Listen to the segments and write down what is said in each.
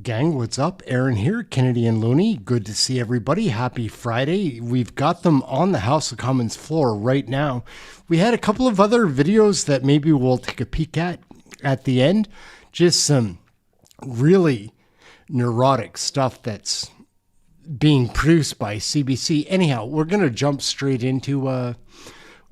Gang, what's up? Aaron here, Kennedy and Looney. Good to see everybody. Happy Friday. We've got them on the House of Commons floor right now. We had a couple of other videos that maybe we'll take a peek at the end. Just some really neurotic stuff that's being produced by CBC. Anyhow, we're going to jump straight into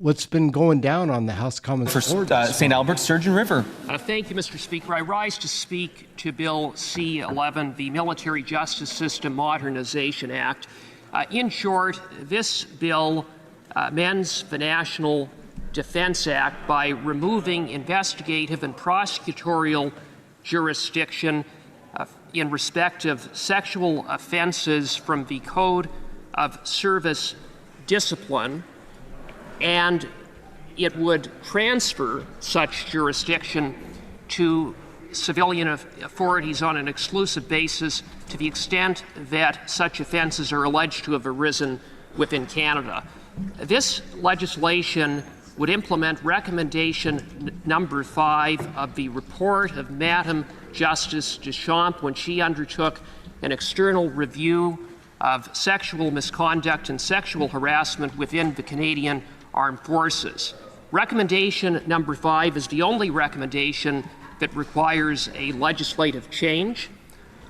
what's been going down on the House of Commons for St. Albert, Sturgeon River. Thank you, Mr. Speaker. I rise to speak to Bill C-11, the Military Justice System Modernization Act. In short, this bill amends the National Defense Act by removing investigative and prosecutorial jurisdiction in respect of sexual offenses from the Code of Service Discipline, and it would transfer such jurisdiction to civilian authorities on an exclusive basis to the extent that such offenses are alleged to have arisen within Canada. This legislation would implement recommendation number 5 of the report of Madam Justice Deschamps when she undertook an external review of sexual misconduct and sexual harassment within the Canadian Armed Forces. Recommendation number 5 is the only recommendation that requires a legislative change.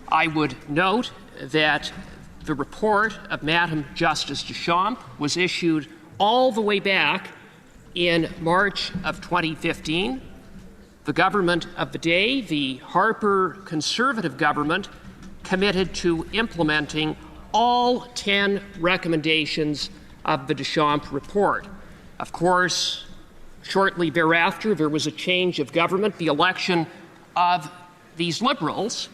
I would note that the report of Madam Justice Deschamps was issued all the way back in March of 2015. The government of the day, the Harper Conservative government, committed to implementing all 10 recommendations of the Deschamps report. Of course, shortly thereafter, there was a change of government, the election of these Liberals,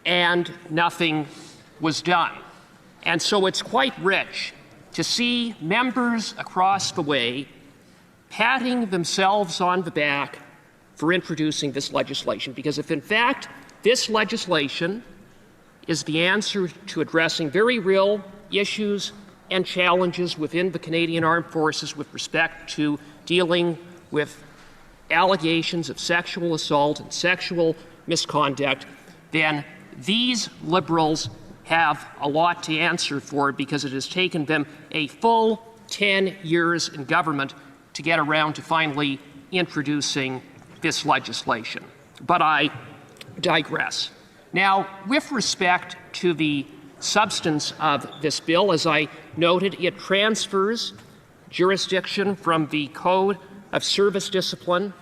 and nothing was done. And so it's quite rich to see members across the way patting themselves on the back for introducing this legislation. Because if, in fact, this legislation is the answer to addressing very real issues and challenges within the Canadian Armed Forces with respect to dealing with allegations of sexual assault and sexual misconduct, then these Liberals have a lot to answer for, because it has taken them a full 10 years in government to get around to finally introducing this legislation. But I digress. Now, with respect to the substance of this bill, as I noted, it transfers jurisdiction from the Code of Service Discipline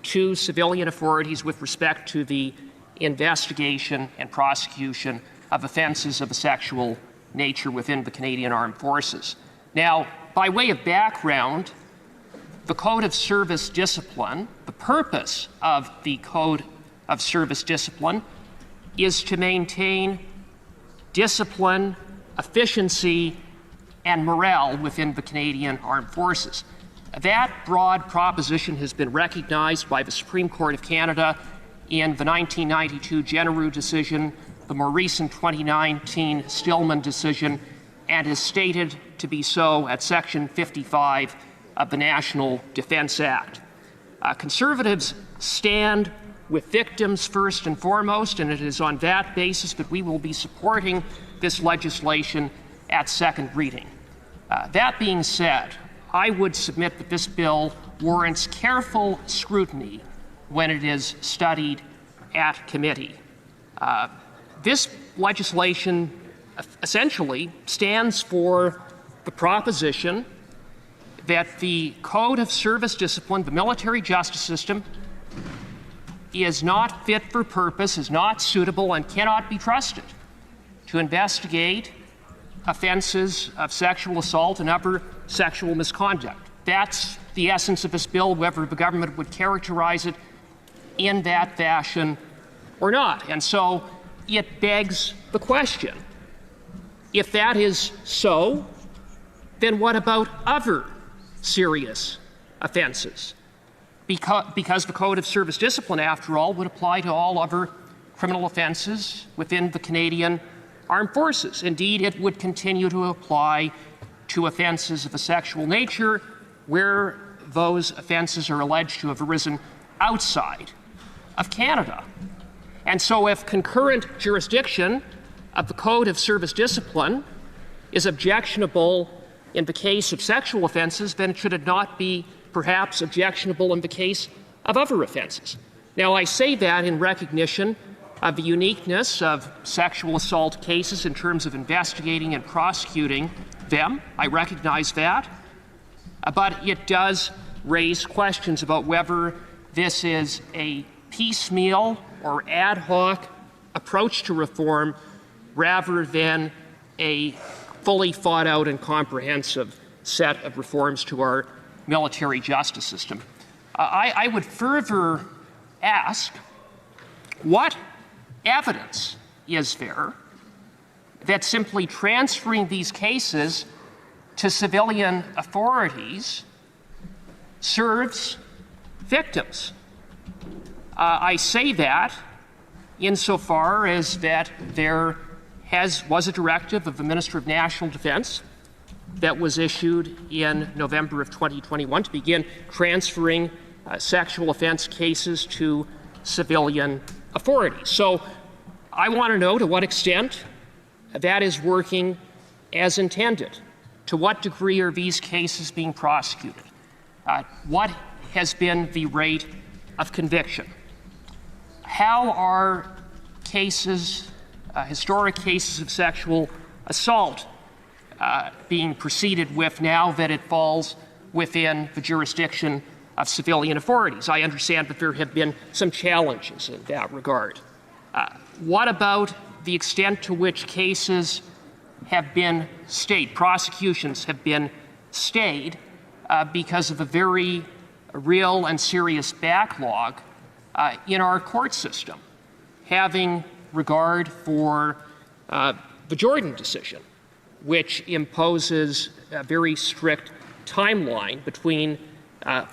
to civilian authorities with respect to the investigation and prosecution of offenses of a sexual nature within the Canadian Armed Forces. Now, by way of background, the Code of Service Discipline, the purpose of the Code of Service Discipline is to maintain discipline, efficiency, and morale within the Canadian Armed Forces. That broad proposition has been recognized by the Supreme Court of Canada in the 1992 Genereux decision, the more recent 2019 Stillman decision, and is stated to be so at Section 55 of the National Defense Act. Conservatives stand with victims first and foremost, and it is on that basis that we will be supporting this legislation at second reading. That being said, I would submit that this bill warrants careful scrutiny when it is studied at committee. This legislation essentially stands for the proposition that the Code of Service Discipline, the military justice system, is not fit for purpose, is not suitable, and cannot be trusted to investigate offenses of sexual assault and other sexual misconduct. That's the essence of this bill, whether the government would characterize it in that fashion or not. And so it begs the question, if that is so, then what about other serious offenses? Because the Code of Service Discipline, after all, would apply to all other criminal offenses within the Canadian Armed Forces. Indeed, it would continue to apply to offenses of a sexual nature where those offenses are alleged to have arisen outside of Canada. And so if concurrent jurisdiction of the Code of Service Discipline is objectionable in the case of sexual offenses, then should it not be perhaps objectionable in the case of other offenses? Now, I say that in recognition of the uniqueness of sexual assault cases in terms of investigating and prosecuting them. I recognize that. But it does raise questions about whether this is a piecemeal or ad hoc approach to reform rather than a fully thought out and comprehensive set of reforms to our military justice system. I would further ask, what evidence is there that simply transferring these cases to civilian authorities serves victims? I say that insofar as that there was a directive of the Minister of National Defense that was issued in November of 2021 to begin transferring sexual offense cases to civilian authorities. So I want to know to what extent that is working as intended. To what degree are these cases being prosecuted? What has been the rate of conviction? How are cases, historic cases of sexual assault being proceeded with now that it falls within the jurisdiction of civilian authorities? I understand that there have been some challenges in that regard. What about the extent to which cases have been stayed, prosecutions have been stayed because of a very real and serious backlog in our court system, having regard for the Jordan decision, which imposes a very strict timeline between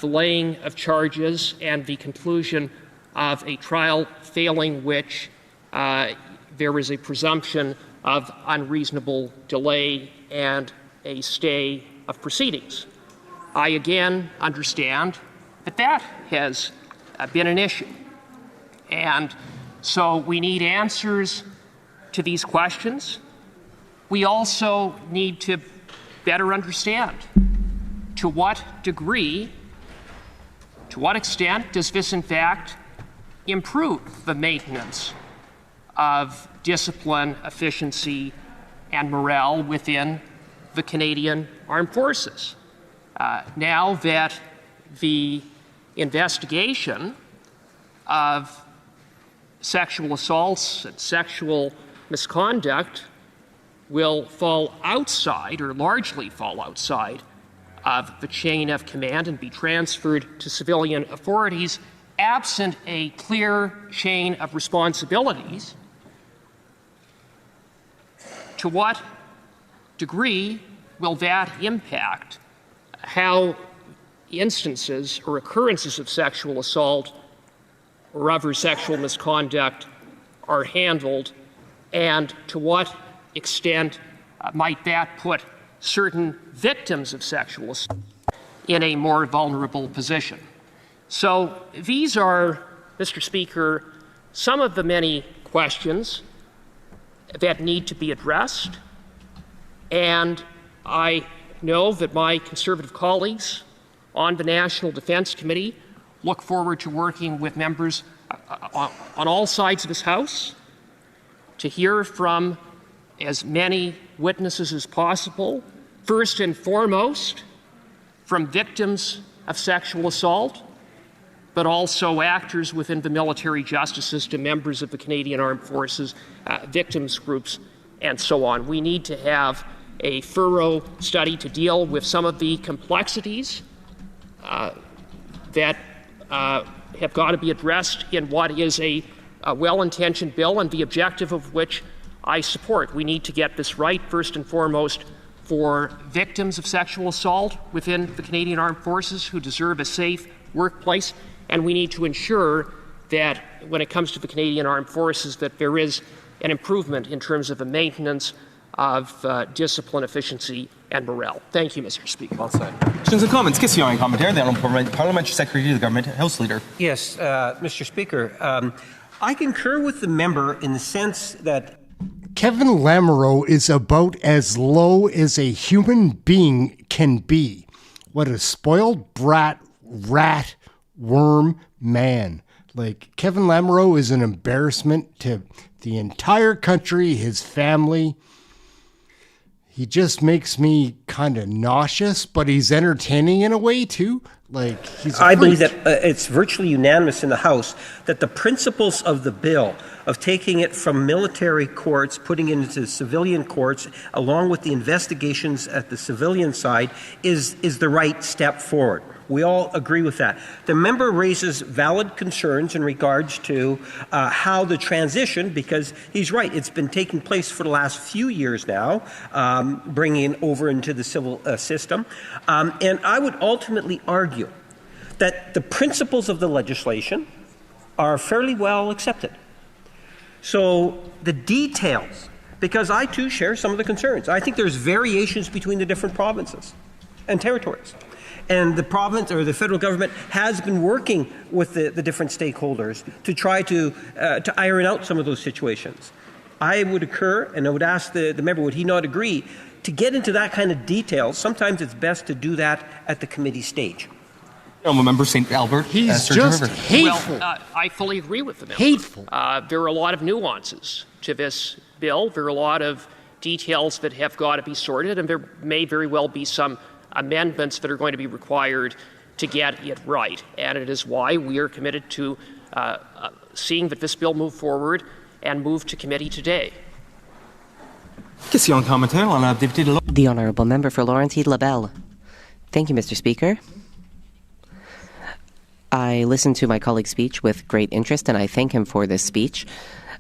the laying of charges and the conclusion of a trial, failing which there is a presumption of unreasonable delay and a stay of proceedings. I again understand that that has been an issue. And so we need answers to these questions. We also need to better understand to what degree, to what extent does this in fact improve the maintenance of discipline, efficiency, and morale within the Canadian Armed Forces. Now that the investigation of sexual assaults and sexual misconduct will fall outside, or largely fall outside, of the chain of command and be transferred to civilian authorities, absent a clear chain of responsibilities, to what degree will that impact how instances or occurrences of sexual assault or other sexual misconduct are handled, and to what extent might that put certain victims of sexual assault in a more vulnerable position? So these are, Mr. Speaker, some of the many questions that need to be addressed, and I know that my Conservative colleagues on the National Defence Committee look forward to working with members on all sides of this House to hear from as many witnesses as possible, first and foremost from victims of sexual assault, but also actors within the military justice system, members of the Canadian Armed Forces, victims groups, and so on. We need to have a thorough study to deal with some of the complexities that have got to be addressed in what is a well-intentioned bill, and the objective of which I support. We need to get this right, first and foremost, for victims of sexual assault within the Canadian Armed Forces who deserve a safe workplace, and we need to ensure that when it comes to the Canadian Armed Forces that there is an improvement in terms of the maintenance of discipline, efficiency, and morale. Thank you, Mr. Speaker. Well said. Questions and comments? Question comment. The Honourable Parliamentary Secretary to the Government House Leader. Yes, Mr. Speaker. I concur with the member in the sense that Kevin Lamoureux is about as low as a human being can be. What a spoiled brat, rat, worm, man. Like, Kevin Lamoureux is an embarrassment to the entire country, his family. He just makes me kind of nauseous, but he's entertaining in a way, too. Like, he's a I believe freak. that it's virtually unanimous in the House that the principles of the bill of taking it from military courts, putting it into civilian courts, along with the investigations at the civilian side, is the right step forward. We all agree with that. The member raises valid concerns in regards to how the transition, because he's right, it's been taking place for the last few years now, bringing it over into the civil system. And I would ultimately argue that the principles of the legislation are fairly well accepted. So the details, because I too share some of the concerns. I think there's variations between the different provinces and territories. And the province or the federal government has been working with the different stakeholders to try to iron out some of those situations. I would concur, and I would ask the member, would he not agree, to get into that kind of detail, sometimes it's best to do that at the committee stage. Member St. Albert. He's Surgeon just River. hateful. Well, I fully agree with the member. Hateful. There are a lot of nuances to this bill. There are a lot of details that have got to be sorted, and there may very well be some amendments that are going to be required to get it right. And it is why we are committed to seeing that this bill move forward and move to committee today. Question commentaire on la députée de l'O- The Honourable Member for Laurentides Labelle. Thank you, Mr. Speaker. I listened to my colleague's speech with great interest, and I thank him for this speech.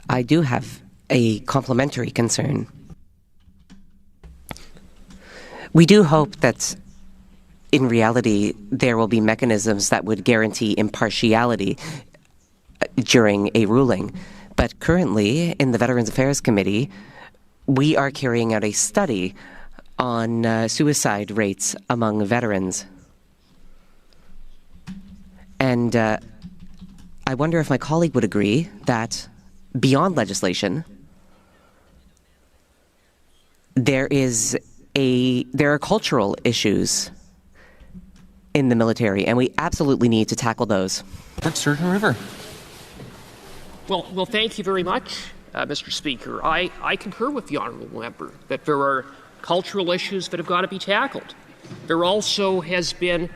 I do have a complementary concern. We do hope that in reality there will be mechanisms that would guarantee impartiality during a ruling. But currently, in the Veterans Affairs Committee, we are carrying out a study on suicide rates among veterans. And I wonder if my colleague would agree that beyond legislation, there are cultural issues in the military, and we absolutely need to tackle those. Surgeon River. Well, thank you very much, Mr. Speaker. I concur with the honourable member that there are cultural issues that have got to be tackled. There also has been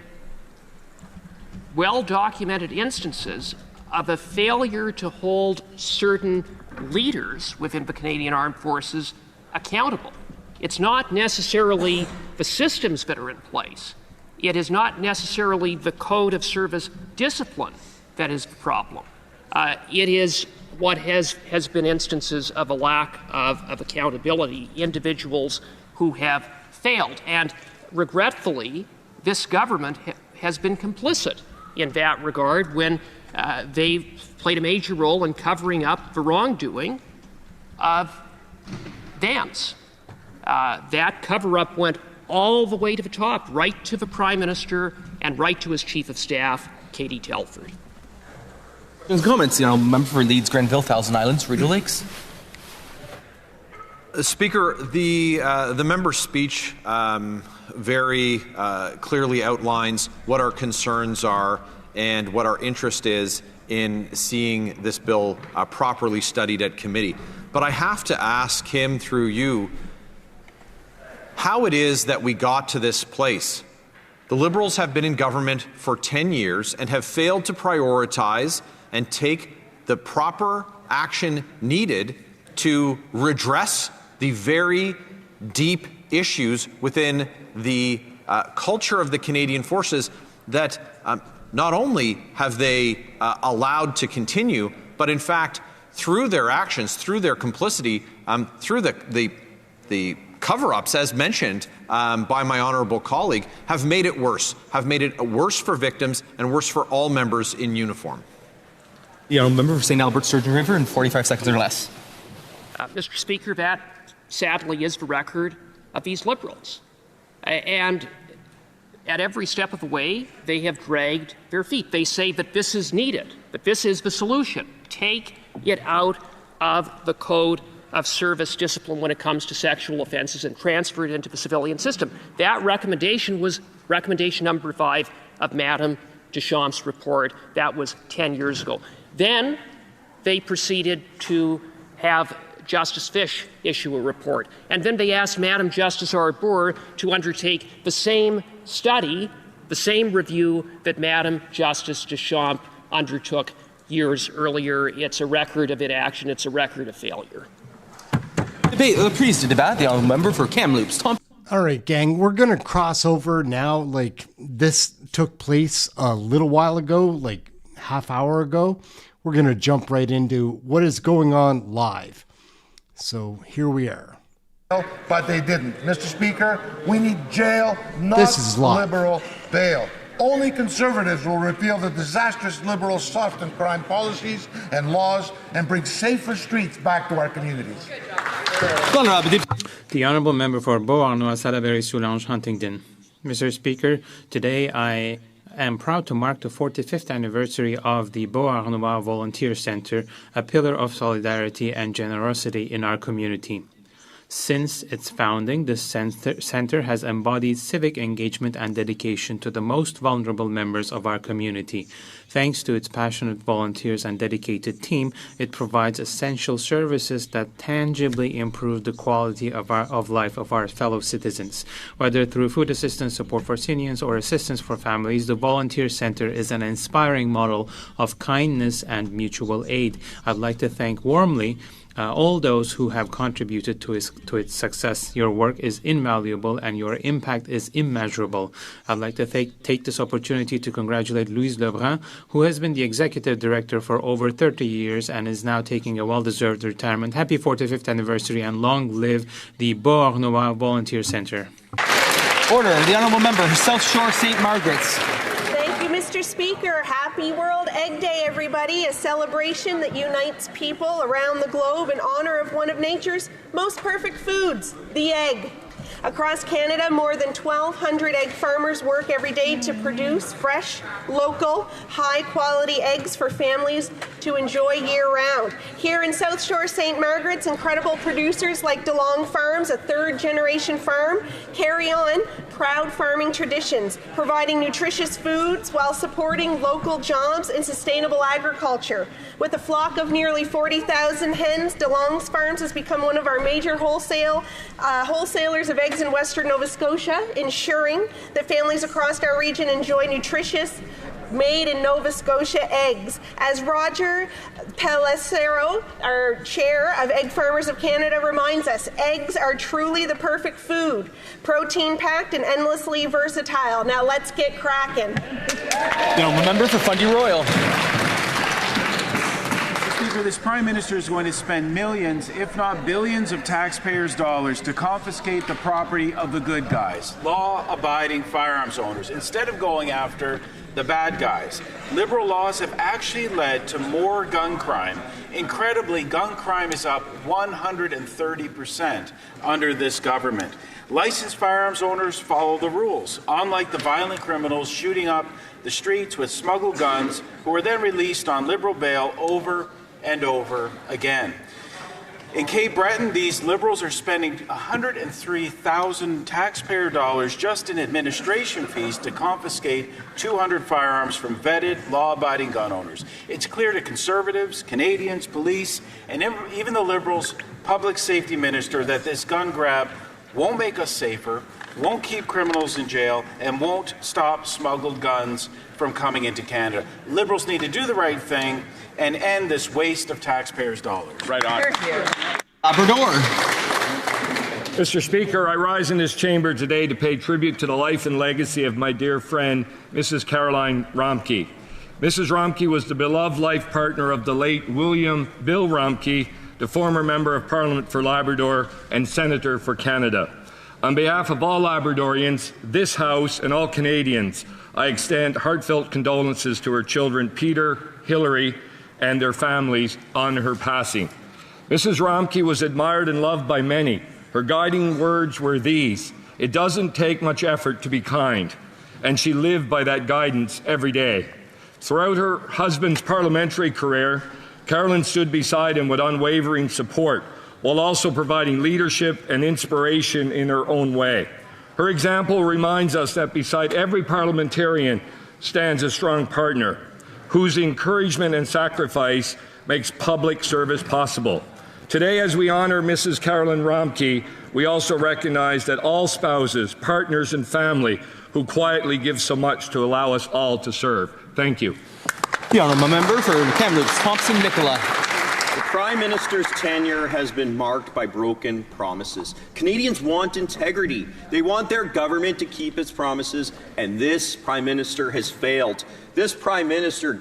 well-documented instances of a failure to hold certain leaders within the Canadian Armed Forces accountable. It's not necessarily the systems that are in place. It is not necessarily the code of service discipline that is the problem. It is what has been instances of a lack of accountability, individuals who have failed. And regretfully, this government has been complicit in that regard when they played a major role in covering up the wrongdoing of Vance. That cover-up went all the way to the top, right to the Prime Minister and right to his Chief of Staff, Katie Telford. Comments, member for Leeds, Grenville, Thousand Islands, Rideau Lakes. Speaker, the member's speech very clearly outlines what our concerns are and what our interest is in seeing this bill properly studied at committee. But I have to ask him through you how it is that we got to this place. The Liberals have been in government for 10 years and have failed to prioritize and take the proper action needed to redress the very deep issues within the culture of the Canadian Forces that not only have they allowed to continue, but in fact, through their actions, through their complicity, through the cover-ups, as mentioned by my honourable colleague, have made it worse for victims and worse for all members in uniform. The honourable member for St. Albert, Surgeon River, in 45 seconds or less. Mr. Speaker, that sadly is the record of these Liberals. And at every step of the way, they have dragged their feet. They say that this is needed, that this is the solution. Take it out of the Code of Service Discipline when it comes to sexual offenses and transfer it into the civilian system. That recommendation was recommendation number 5 of Madame Deschamps' report. That was 10 years ago. Then they proceeded to have Justice Fish issue a report. And then they asked Madam Justice Arbour to undertake the same study, the same review that Madam Justice Deschamps undertook years earlier. It's a record of inaction. It's a record of failure. Prise de débat, the honourable member for Kamloops. Tom. All right, gang, we're going to cross over now. Like, this took place a little while ago, like half hour ago. We're going to jump right into what is going on live. So here we are. But they didn't. Mr. Speaker, we need jail, not liberal bail. Only conservatives will repeal the disastrous liberal soft and crime policies and laws and bring safer streets back to our communities. The Honourable Member for Beauharnois-Salaberry-Soulanges, Huntingdon. Mr. Speaker, today I am proud to mark the 45th anniversary of the Beauharnois Volunteer Centre, a pillar of solidarity and generosity in our community. Since its founding, this center has embodied civic engagement and dedication to the most vulnerable members of our community. Thanks to its passionate volunteers and dedicated team, it provides essential services that tangibly improve the quality of life of our fellow citizens. Whether through food assistance, support for seniors, or assistance for families, the Volunteer Center is an inspiring model of kindness and mutual aid. I'd like to thank warmly all those who have contributed to its success. Your work is invaluable and your impact is immeasurable. I'd like to take this opportunity to congratulate Louise Lebrun, who has been the executive director for over 30 years and is now taking a well-deserved retirement. Happy 45th anniversary and long live the Beauharnois Volunteer Centre. Order. The honourable member for South Shore St. Margaret's. Mr. Speaker, happy World Egg Day, everybody, a celebration that unites people around the globe in honor of one of nature's most perfect foods, the egg. Across Canada, more than 1,200 egg farmers work every day to produce fresh, local, high-quality eggs for families to enjoy year-round. Here in South Shore St. Margaret's, incredible producers like DeLong Farms, a third-generation farm, carry on proud farming traditions, providing nutritious foods while supporting local jobs and sustainable agriculture. With a flock of nearly 40,000 hens, DeLong's Farms has become one of our major wholesalers of eggs in Western Nova Scotia, ensuring that families across our region enjoy nutritious, made in Nova Scotia eggs. As Roger Pellicero, our chair of Egg Farmers of Canada, reminds us, eggs are truly the perfect food, protein-packed and endlessly versatile. Now let's get cracking. The member for Fundy Royal. Speaker, this Prime Minister is going to spend millions, if not billions, of taxpayers' dollars to confiscate the property of the good guys, law-abiding firearms owners, instead of going after the bad guys. Liberal laws have actually led to more gun crime. Incredibly, gun crime is up 130% under this government. Licensed firearms owners follow the rules, unlike the violent criminals shooting up the streets with smuggled guns who are then released on Liberal bail over and over again. In Cape Breton, these Liberals are spending $103,000 taxpayer dollars just in administration fees to confiscate 200 firearms from vetted, law-abiding gun owners. It's clear to Conservatives, Canadians, police, and even the Liberals' public safety minister that this gun grab won't make us safer, won't keep criminals in jail, and won't stop smuggled guns from coming into Canada. Liberals need to do the right thing and end this waste of taxpayers' dollars. Right on. Labrador. Mr. Speaker, I rise in this chamber today to pay tribute to the life and legacy of my dear friend, Mrs. Caroline Romke. Mrs. Romke was the beloved life partner of the late William Bill Romke, the former Member of Parliament for Labrador and Senator for Canada. On behalf of all Labradorians, this House, and all Canadians, I extend heartfelt condolences to her children, Peter, Hillary, and their families on her passing. Mrs. Romke was admired and loved by many. Her guiding words were these: "It doesn't take much effort to be kind," and she lived by that guidance every day. Throughout her husband's parliamentary career, Carolyn stood beside him with unwavering support, while also providing leadership and inspiration in her own way. Her example reminds us that beside every parliamentarian stands a strong partner, whose encouragement and sacrifice makes public service possible. Today, as we honor Mrs. Carolyn Romke, we also recognize that all spouses, partners, and family who quietly give so much to allow us all to serve. Thank you. The honourable member for Kamloops Thompson-Nicola. The Prime Minister's tenure has been marked by broken promises. Canadians want integrity. They want their government to keep its promises, and this Prime Minister has failed. This Prime Minister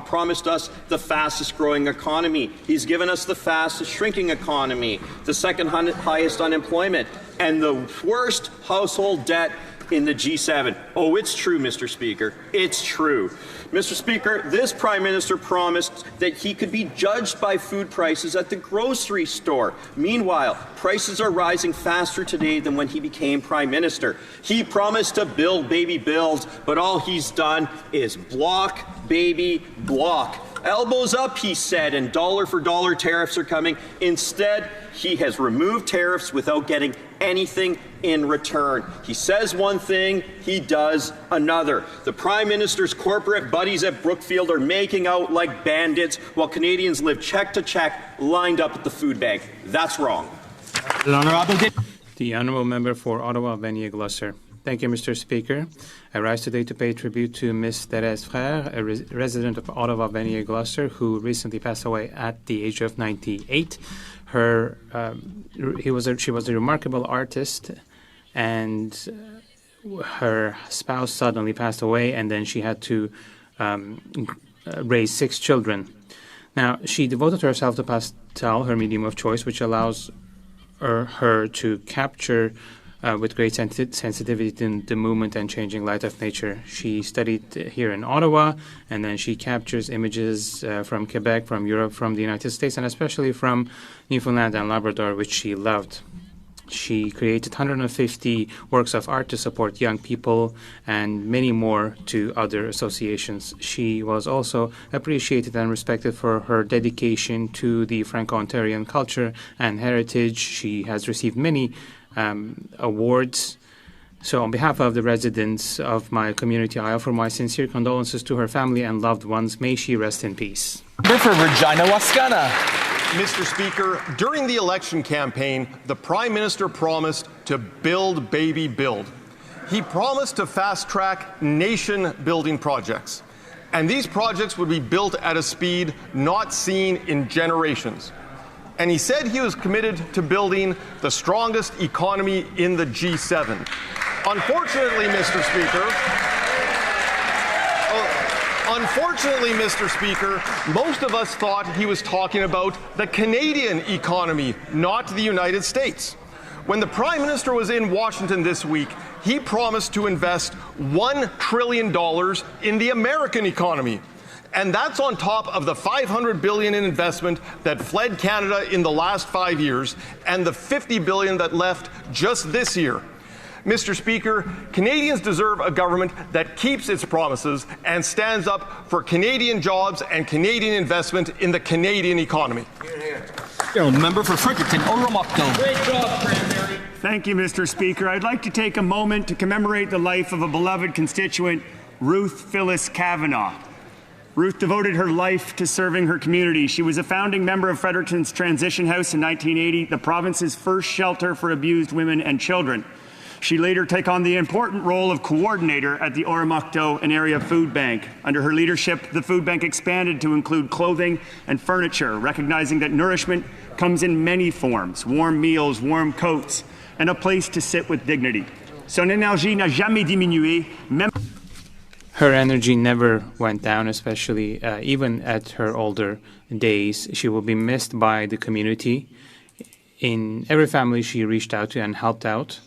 promised us the fastest growing economy. He's given us the fastest shrinking economy, the second highest unemployment, and the worst household debt in the G7. Oh, it's true, Mr. Speaker. It's true. Mr. Speaker, this Prime Minister promised that he could be judged by food prices at the grocery store. Meanwhile, prices are rising faster today than when he became Prime Minister. He promised to build, baby, build, but all he's done is block, baby, block. Elbows up, he said, and dollar for dollar tariffs are coming. Instead, he has removed tariffs without getting anything in return. He says one thing, he does another. The Prime Minister's corporate buddies at Brookfield are making out like bandits while Canadians live check to check, lined up at the food bank. That's wrong. The Honourable Member for Ottawa, Vanier-Gloucester. Thank you, Mr. Speaker. I rise today to pay tribute to Miss Thérèse Frère, a resident of Ottawa, Vanier-Gloucester, who recently passed away at the age of 98. She was a remarkable artist, and her spouse suddenly passed away, and then she had to raise 6 children. Now, she devoted herself to pastel, her medium of choice, which allows her to capture with great sensitivity to the movement and changing light of nature. She studied here in Ottawa, and then she captures images from Quebec, from Europe, from the United States, and especially from Newfoundland and Labrador, which she loved. She created 150 works of art to support young people and many more to other associations. She was also appreciated and respected for her dedication to the Franco-Ontarian culture and heritage. She has received many awards. So on behalf of the residents of my community, I offer my sincere condolences to her family and loved ones. May she rest in peace. For Regina Wascana. Mr. Speaker, during the election campaign, the Prime Minister promised to build, baby, build. He promised to fast-track nation-building projects. And these projects would be built at a speed not seen in generations. And he said he was committed to building the strongest economy in the G7. Unfortunately, Mr. Speaker, most of us thought he was talking about the Canadian economy, not the United States. When the Prime Minister was in Washington this week, he promised to invest $1 trillion in the American economy. And that's on top of the $500 billion in investment that fled Canada in the last 5 years and the $50 billion that left just this year. Mr. Speaker, Canadians deserve a government that keeps its promises and stands up for Canadian jobs and Canadian investment in the Canadian economy. Member for Fredericton, Oromocto. Great job, Cranberry. Thank you, Mr. Speaker. I'd like to take a moment to commemorate the life of a beloved constituent, Ruth Phyllis Kavanagh. Ruth devoted her life to serving her community. She was a founding member of Fredericton's Transition House in 1980, the province's first shelter for abused women and children. She later took on the important role of coordinator at the Oromocto and Area Food Bank. Under her leadership, the food bank expanded to include clothing and furniture, recognizing that nourishment comes in many forms: warm meals, warm coats, and a place to sit with dignity. Son énergie n'a jamais diminué, même Her energy never went down, especially even at her older days. She will be missed by the community. In every family she reached out to and helped out,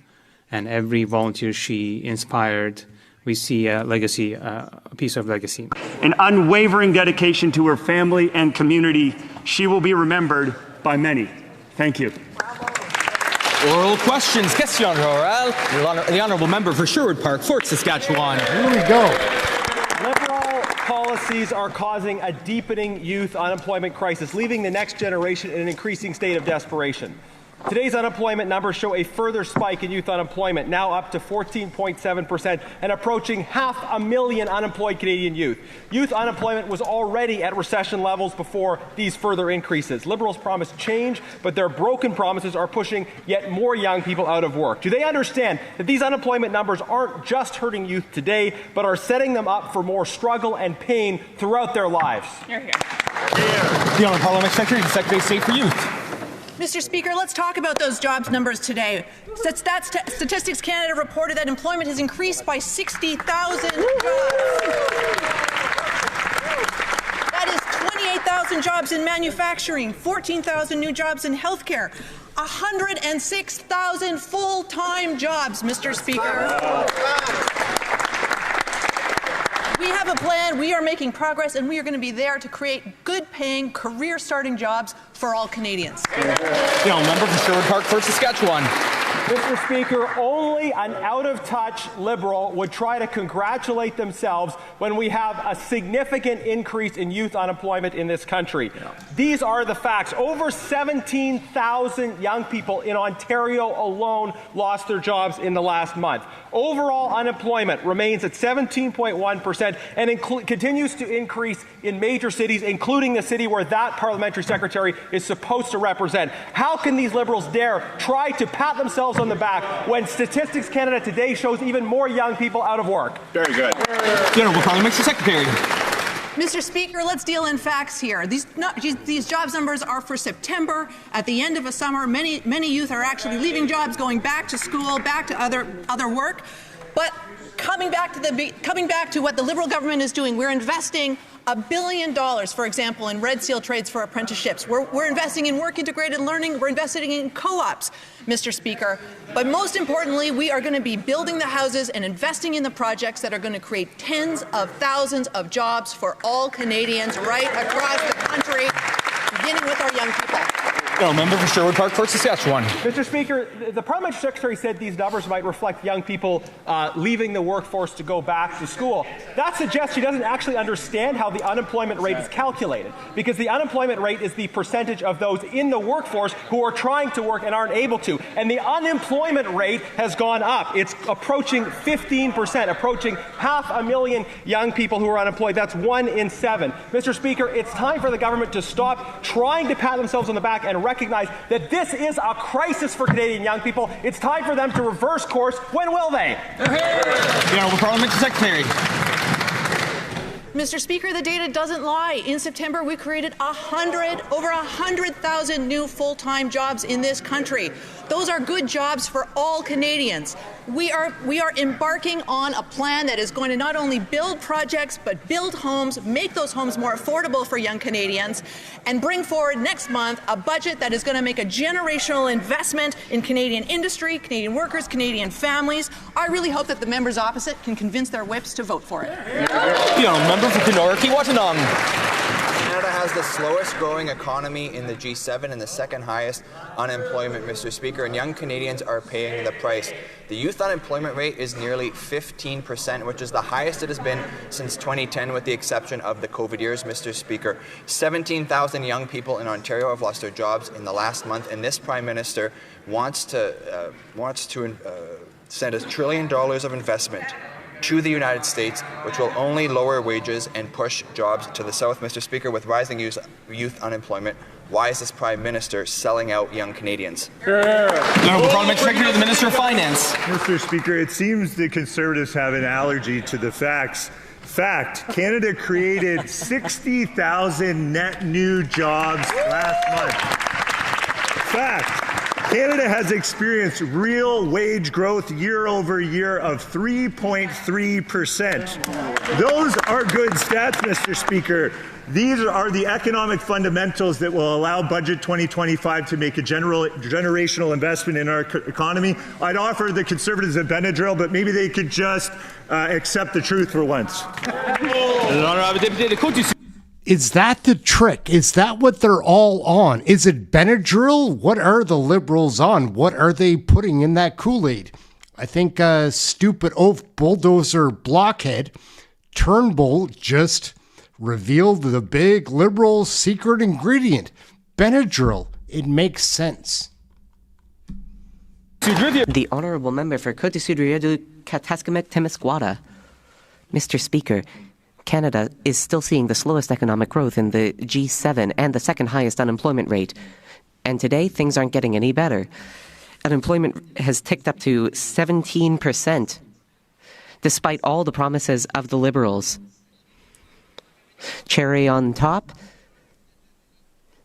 and every volunteer she inspired, we see a legacy, a piece of legacy. An unwavering dedication to her family and community. She will be remembered by many. Thank you. Oral questions. Question orale. The Honourable Member for Sherwood Park, Fort Saskatchewan. Here we go. policies are causing a deepening youth unemployment crisis, leaving the next generation in an increasing state of desperation. Today's unemployment numbers show a further spike in youth unemployment, now up to 14.7% and approaching 500,000 unemployed Canadian youth. Youth unemployment was already at recession levels before these further increases. Liberals promise change, but their broken promises are pushing yet more young people out of work. Do they understand that these unemployment numbers aren't just hurting youth today, but are setting them up for more struggle and pain throughout their lives? The Honourable Parliamentary Secretary and Secretary of State for Youth. Mr. Speaker, let's talk about those jobs numbers today. Statistics Canada reported that employment has increased by 60,000 jobs. That is 28,000 jobs in manufacturing, 14,000 new jobs in healthcare, 106,000 full-time jobs, Mr. Speaker. We have a plan, we are making progress, and we are going to be there to create good-paying, career-starting jobs for all Canadians. Member for Sherwood Park, First Saskatchewan. Mr. Speaker, only an out-of-touch Liberal would try to congratulate themselves when we have a significant increase in youth unemployment in this country. These are the facts. Over 17,000 young people in Ontario alone lost their jobs in the last month. Overall unemployment remains at 17.1% and continues to increase in major cities, including the city where that parliamentary secretary is supposed to represent. How can these Liberals dare try to pat themselves on the back when Statistics Canada today shows even more young people out of work? Very good. The Honourable Parliamentary Secretary. Mr. Speaker, let's deal in facts here. These jobs numbers are for September. At the end of a summer, many youth are actually leaving jobs, going back to school, back to other work. But coming back to what the Liberal government is doing, we're investing $1 billion, for example, in Red Seal trades for apprenticeships. We're investing in work-integrated learning. We're investing in co-ops, Mr. Speaker. But most importantly, we are going to be building the houses and investing in the projects that are going to create tens of thousands of jobs for all Canadians right across the country, beginning with our young people. Member for Sherwood Park, First Saskatchewan. Mr. Speaker, the Parliamentary Secretary said these numbers might reflect young people leaving the workforce to go back to school. That suggests she doesn't actually understand how the unemployment rate is calculated, because the unemployment rate is the percentage of those in the workforce who are trying to work and aren't able to. And the unemployment rate has gone up. It's approaching 15%, approaching 500,000 young people who are unemployed. That's 1 in 7. Mr. Speaker, it's time for the government to stop trying to pat themselves on the back and recognize that this is a crisis for Canadian young people. It's time for them to reverse course. When will they? The Honourable Parliamentary Secretary. Mr. Speaker, the data doesn't lie. In September, we created over 100,000 new full-time jobs in this country. Those are good jobs for all Canadians. We are embarking on a plan that is going to not only build projects, but build homes, make those homes more affordable for young Canadians, and bring forward next month a budget that is going to make a generational investment in Canadian industry, Canadian workers, Canadian families. I really hope that the members opposite can convince their whips to vote for it. Member for Kenora-Kiiwatanong. Canada has the slowest growing economy in the G7 and the second highest unemployment, Mr. Speaker, and young Canadians are paying the price. The youth unemployment rate is nearly 15%, which is the highest it has been since 2010, with the exception of the COVID years, Mr. Speaker. 17,000 young people in Ontario have lost their jobs in the last month, and this Prime Minister wants to send $1 trillion of investment to the United States, which will only lower wages and push jobs to the south, Mr. Speaker. With rising youth unemployment, why is this Prime Minister selling out young Canadians? Honourable Parliamentary Secretary to the Minister of Finance. Mr. Speaker, it seems the Conservatives have an allergy to the facts. Fact, Canada created 60,000 net new jobs last month. Fact, Canada has experienced real wage growth year over year of 3.3%. Those are good stats, Mr. Speaker. These are the economic fundamentals that will allow Budget 2025 to make a generational investment in our economy. I'd offer the Conservatives a Benadryl, but maybe they could just accept the truth for once. Is that the trick? Is that what they're all on? Is it Benadryl? What are the Liberals on? What are they putting in that Kool-Aid? I think stupid oaf bulldozer blockhead Turnbull just revealed the big Liberal secret ingredient, Benadryl. It makes sense. The Honourable Member for Côte du Sud-Rivière-du-Kataskamektemiskwata. Mr. Speaker, Canada is still seeing the slowest economic growth in the G7 and the second highest unemployment rate. And today, things aren't getting any better. Unemployment has ticked up to 17%, despite all the promises of the Liberals. Cherry on top,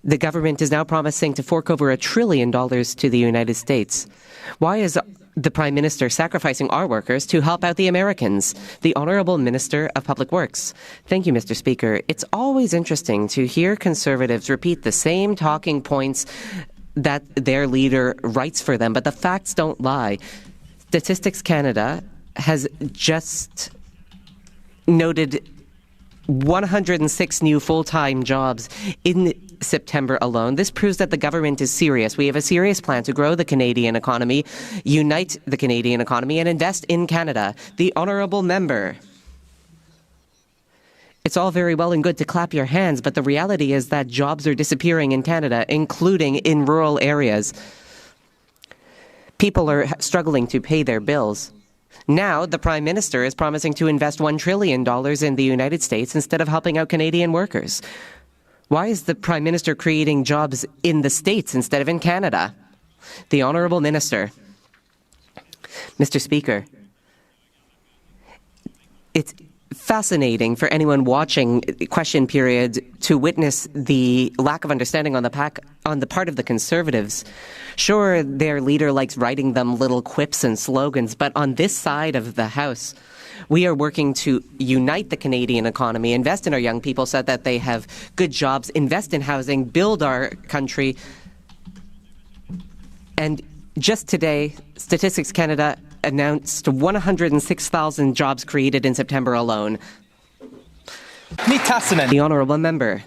the government is now promising to fork over $1 trillion to the United States. Why is the Prime Minister sacrificing our workers to help out the Americans? The Honourable Minister of Public Works. Thank you, Mr. Speaker. It's always interesting to hear Conservatives repeat the same talking points that their leader writes for them, but the facts don't lie. Statistics Canada has just noted 106 new full-time jobs in September alone. This proves that the government is serious. We have a serious plan to grow the Canadian economy, unite the Canadian economy, and invest in Canada. The Honourable Member. It's all very well and good to clap your hands, but the reality is that jobs are disappearing in Canada, including in rural areas. People are struggling to pay their bills. Now, the Prime Minister is promising to invest $1 trillion in the United States instead of helping out Canadian workers. Why is the Prime Minister creating jobs in the States instead of in Canada? The Honourable Minister. Mr. Speaker, it's fascinating for anyone watching question period to witness the lack of understanding on the part of the Conservatives. Sure, their leader likes writing them little quips and slogans, but on this side of the House, we are working to unite the Canadian economy, invest in our young people so that they have good jobs, invest in housing, build our country. And just today, Statistics Canada announced 106,000 jobs created in September alone. The Honourable Member.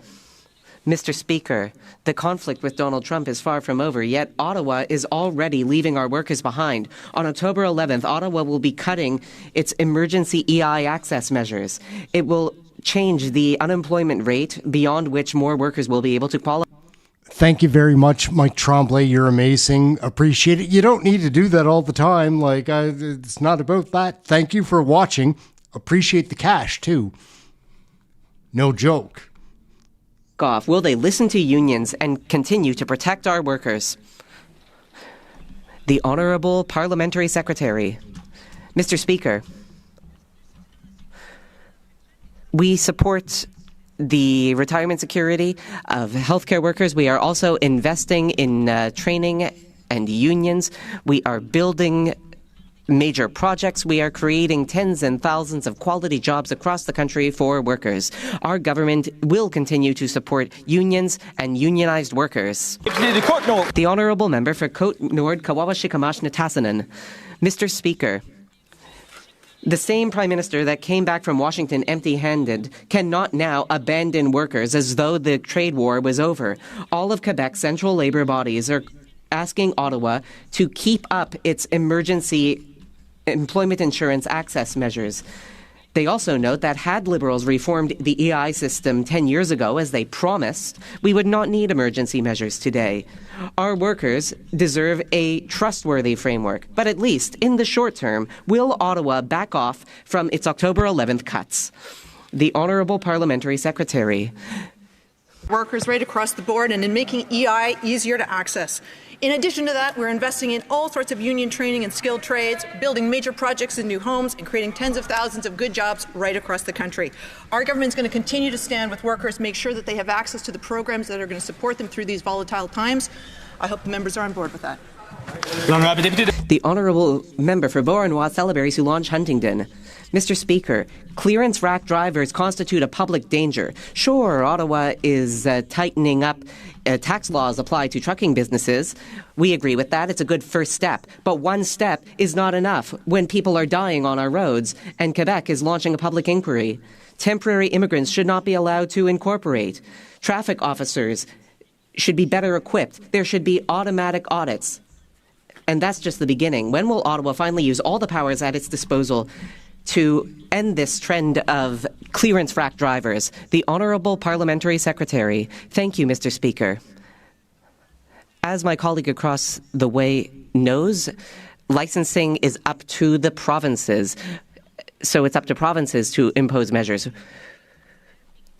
Mr. Speaker, the conflict with Donald Trump is far from over, yet Ottawa is already leaving our workers behind. On October 11th, Ottawa will be cutting its emergency EI access measures. It will change the unemployment rate beyond which more workers will be able to qualify. Thank you very much, Mike Tremblay. You're amazing. Appreciate it. You don't need to do that all the time. It's not about that. Thank you for watching. Appreciate the cash, too. No joke. Off. Will they listen to unions and continue to protect our workers? The Honourable Parliamentary Secretary. Mr. Speaker, we support the retirement security of healthcare workers. We are also investing in training and unions. We are building major projects. We are creating tens and thousands of quality jobs across the country for workers. Our government will continue to support unions and unionized workers. The Honourable Member for Côte Nord, Kawawa-Shikamash Natasanen. Mr. Speaker, the same Prime Minister that came back from Washington empty-handed cannot now abandon workers as though the trade war was over. All of Quebec's central labour bodies are asking Ottawa to keep up its emergency employment insurance access measures. They also note that had Liberals reformed the EI system 10 years ago, as they promised, we would not need emergency measures today. Our workers deserve a trustworthy framework, but at least in the short term, will Ottawa back off from its October 11th cuts? The Honourable Parliamentary Secretary. Workers right across the board and in making EI easier to access. In addition to that, we're investing in all sorts of union training and skilled trades, building major projects in new homes, and creating tens of thousands of good jobs right across the country. Our government is going to continue to stand with workers, make sure that they have access to the programs that are going to support them through these volatile times. I hope the members are on board with that. The Honourable Member for Beauharnois-Salaberry-Soulanges-Huntingdon. Mr. Speaker, clearance rack drivers constitute a public danger. Sure, Ottawa is tightening up tax laws applied to trucking businesses. We agree with that. It's a good first step. But one step is not enough when people are dying on our roads, and Quebec is launching a public inquiry. Temporary immigrants should not be allowed to incorporate. Traffic officers should be better equipped. There should be automatic audits. And that's just the beginning. When will Ottawa finally use all the powers at its disposal to end this trend of clearance frac drivers. The Honourable Parliamentary Secretary. Thank you, Mr. Speaker. As my colleague across the way knows, licensing is up to the provinces. So it's up to provinces to impose measures.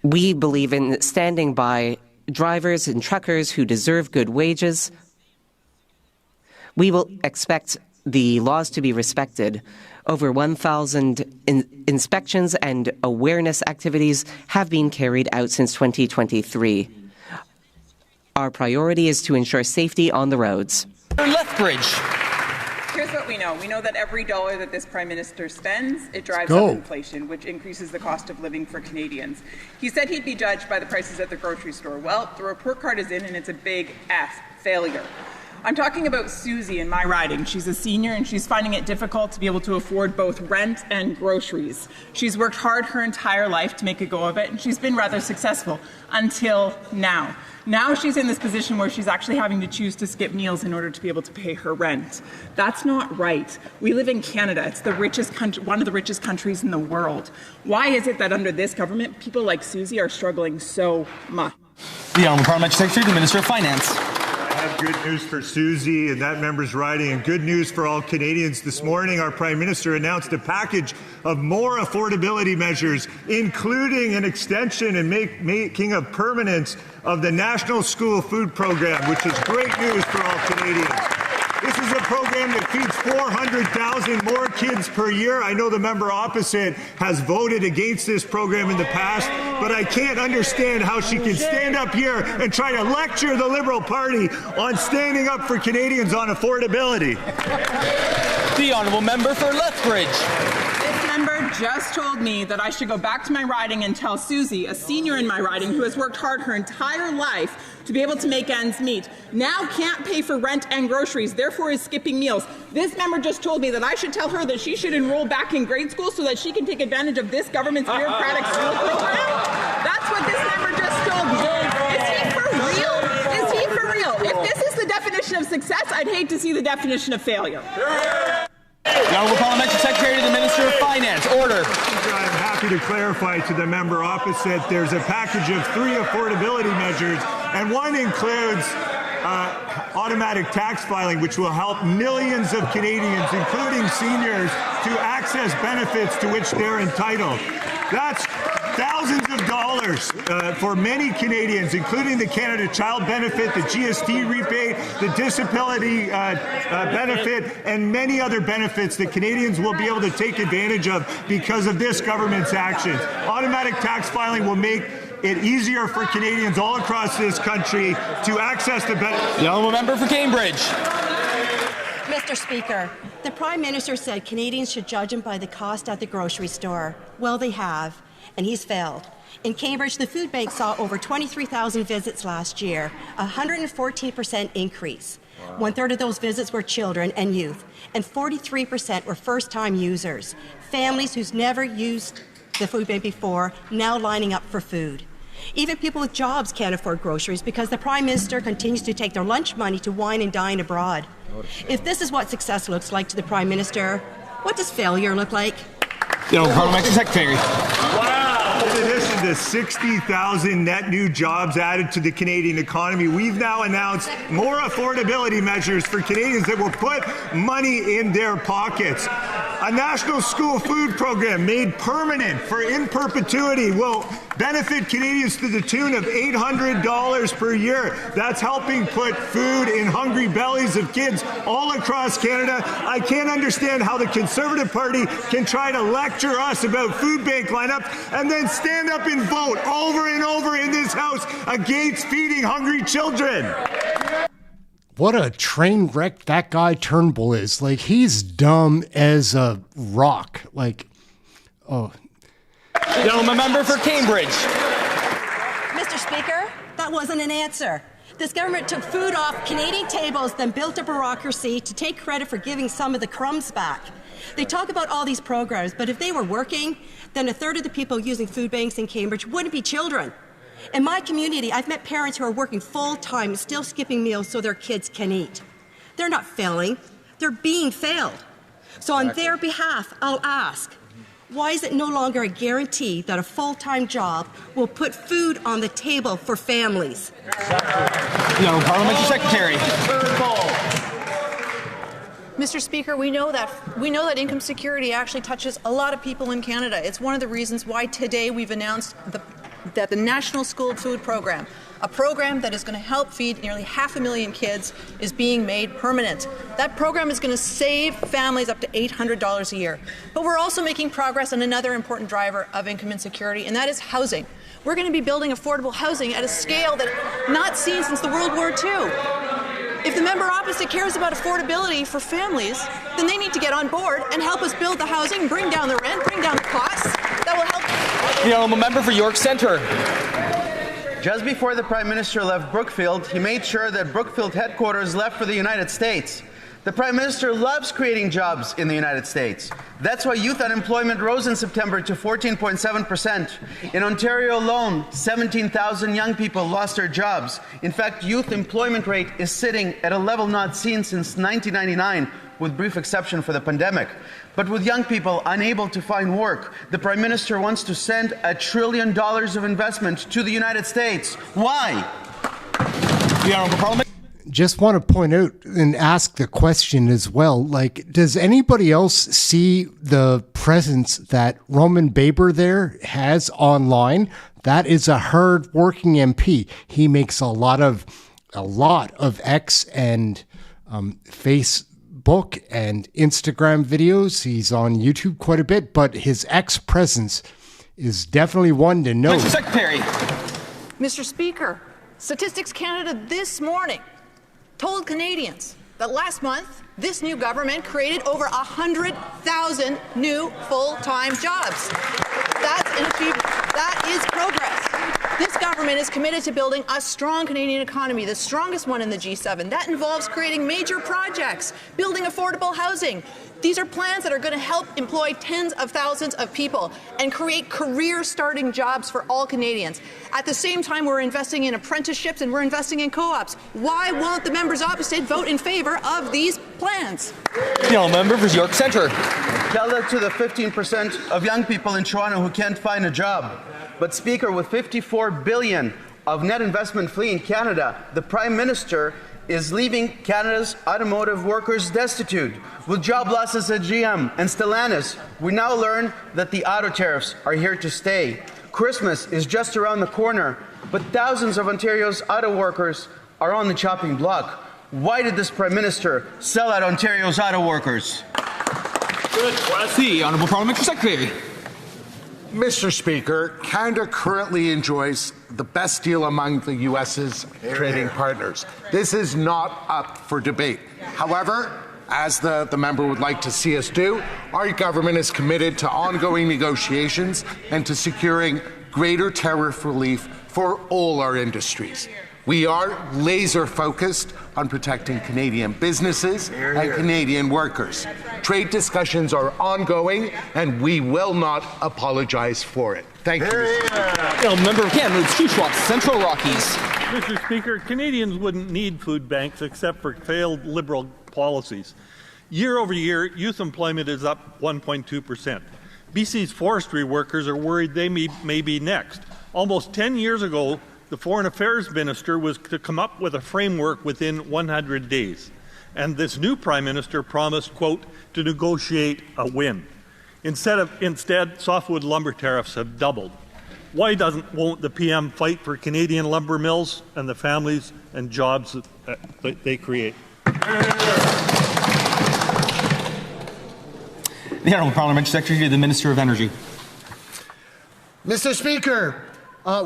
We believe in standing by drivers and truckers who deserve good wages. We will expect the laws to be respected. Over 1,000 inspections and awareness activities have been carried out since 2023. Our priority is to ensure safety on the roads. Lethbridge. Here's what we know. We know that every dollar that this Prime Minister spends, it drives up inflation, which increases the cost of living for Canadians. He said he'd be judged by the prices at the grocery store. Well, the report card is in, and it's a big F, failure. I'm talking about Susie in my riding. She's a senior and she's finding it difficult to be able to afford both rent and groceries. She's worked hard her entire life to make a go of it, and she's been rather successful until now. Now she's in this position where she's actually having to choose to skip meals in order to be able to pay her rent. That's not right. We live in Canada. It's the richest country, one of the richest countries in the world. Why is it that under this government, people like Susie are struggling so much? The Honourable Parliamentary Secretary, the Minister of Finance. I have good news for Susie and that member's riding, and good news for all Canadians. This morning, our Prime Minister announced a package of more affordability measures, including an extension and making a permanence of the National School Food Program, which is great news for all Canadians. This is a program that feeds 400,000 more kids per year. I know the member opposite has voted against this program in the past, but I can't understand how she can stand up here and try to lecture the Liberal Party on standing up for Canadians on affordability. The Honourable Member for Lethbridge. This member just told me that I should go back to my riding and tell Susie, a senior in my riding who has worked hard her entire life to be able to make ends meet, now can't pay for rent and groceries, therefore is skipping meals. This member just told me that I should tell her that she should enroll back in grade school so that she can take advantage of this government's bureaucratic school program? That's what this member just told me. Is he for real? Is he for real? If this is the definition of success, I'd hate to see the definition of failure. The Honourable Parliamentary Secretary to the Minister of Finance. Order. I'm happy to clarify to the member opposite, there's a package of 3 affordability measures, and one includes automatic tax filing, which will help millions of Canadians, including seniors, to access benefits to which they're entitled. That's thousands of dollars for many Canadians, including the Canada Child Benefit, the GST rebate, the disability benefit, and many other benefits that Canadians will be able to take advantage of because of this government's actions. Automatic tax filing will make it easier for Canadians all across this country to access the benefits. The Honourable Member for Cambridge. Mr. Speaker, the Prime Minister said Canadians should judge him by the cost at the grocery store. Well, they have, and he's failed. In Cambridge, the food bank saw over 23,000 visits last year, a 114% increase. Wow. 1/3 of those visits were children and youth, and 43% were first-time users, families who's never used the food bank before, now lining up for food. Even people with jobs can't afford groceries because the Prime Minister continues to take their lunch money to wine and dine abroad. If this is what success looks like to the Prime Minister, what does failure look like? The Honourable Parliamentary Secretary. Wow! In addition to 60,000 net new jobs added to the Canadian economy, we've now announced more affordability measures for Canadians that will put money in their pockets. A national school food program made permanent for in perpetuity will benefit Canadians to the tune of $800 per year. That's helping put food in hungry bellies of kids all across Canada. I can't understand how the Conservative Party can try to lecture us about food bank lineups and then stand up and vote over and over in this House against feeding hungry children. What a train wreck that guy Turnbull is. Like, he's dumb as a rock. Like, oh. Gentleman member for Cambridge. Mr. Speaker, that wasn't an answer. This government took food off Canadian tables, then built a bureaucracy to take credit for giving some of the crumbs back. They talk about all these programs, but if they were working, then 1/3 of the people using food banks in Cambridge wouldn't be children. In my community, I've met parents who are working full-time, still skipping meals so their kids can eat. They're not failing, they're being failed. So on their behalf, I'll ask, Why is it no longer a guarantee that a full-time job will put food on the table for families? Parliamentary Secretary. Mr. Speaker, we know that income security actually touches a lot of people in Canada. It's one of the reasons why today we've announced that the National School Food Program, a program that is going to help feed nearly 500,000 kids, is being made permanent. That program is going to save families up to $800 a year. But we're also making progress on another important driver of income insecurity, and that is housing. We're going to be building affordable housing at a scale that not seen since the World War II. If the member opposite cares about affordability for families, then they need to get on board and help us build the housing, bring down the rent, bring down the costs. That will help. The honourable member for York Centre. Just before the Prime Minister left Brookfield, he made sure that Brookfield headquarters left for the United States. The Prime Minister loves creating jobs in the United States. That's why youth unemployment rose in September to 14.7%. In Ontario alone, 17,000 young people lost their jobs. In fact, youth employment rate is sitting at a level not seen since 1999, with brief exception for the pandemic. But with young people unable to find work, the Prime Minister wants to send $1 trillion of investment to the United States. Why? The Honourable Parliament. Just want to point out and ask the question as well, like, does anybody else see the presence that Roman Baber there has online? That is a hard-working MP. He makes a lot of X and Facebook and Instagram videos. He's on YouTube quite a bit, but his X presence is definitely one to note. Mr. Secretary. Mr. Speaker, Statistics Canada this morning told Canadians that last month, this new government created over 100,000 new full-time jobs. That's an achievement. That is progress. This government is committed to building a strong Canadian economy, the strongest one in the G7. That involves creating major projects, building affordable housing. These are plans that are going to help employ tens of thousands of people and create career-starting jobs for all Canadians. At the same time, we're investing in apprenticeships and we're investing in co-ops. Why won't the members opposite vote in favour of these plans? The member for York Centre. Tell that to the 15% of young people in Toronto who can't find a job. But Speaker, with $54 billion of net investment fleeing Canada, the Prime Minister is leaving Canada's automotive workers destitute. With job losses at GM and Stellantis, we now learn that the auto tariffs are here to stay. Christmas is just around the corner, but thousands of Ontario's auto workers are on the chopping block. Why did this Prime Minister sell out Ontario's auto workers? Good. The Honourable Parliamentary Secretary. Mr. Speaker, Canada currently enjoys the best deal among the U.S.'s trading partners. This is not up for debate. However, as the member would like to see us do, our government is committed to ongoing negotiations and to securing greater tariff relief for all our industries. We are laser focused on protecting Canadian businesses and Canadian workers. Trade discussions are ongoing and we will not apologize for it. Thank you. Member of Kamloops, Shuswap, Central Rockies. Mr. Speaker, Canadians wouldn't need food banks except for failed Liberal policies. Year over year, youth employment is up 1.2%. BC's forestry workers are worried they may be next. Almost 10 years ago, the Foreign Affairs Minister was to come up with a framework within 100 days. And this new Prime Minister promised, quote, to negotiate a win. Instead, softwood lumber tariffs have doubled. Why won't the PM fight for Canadian lumber mills and the families and jobs that they create? The Honourable Parliamentary Secretary to the Minister of Energy. Mr. Speaker,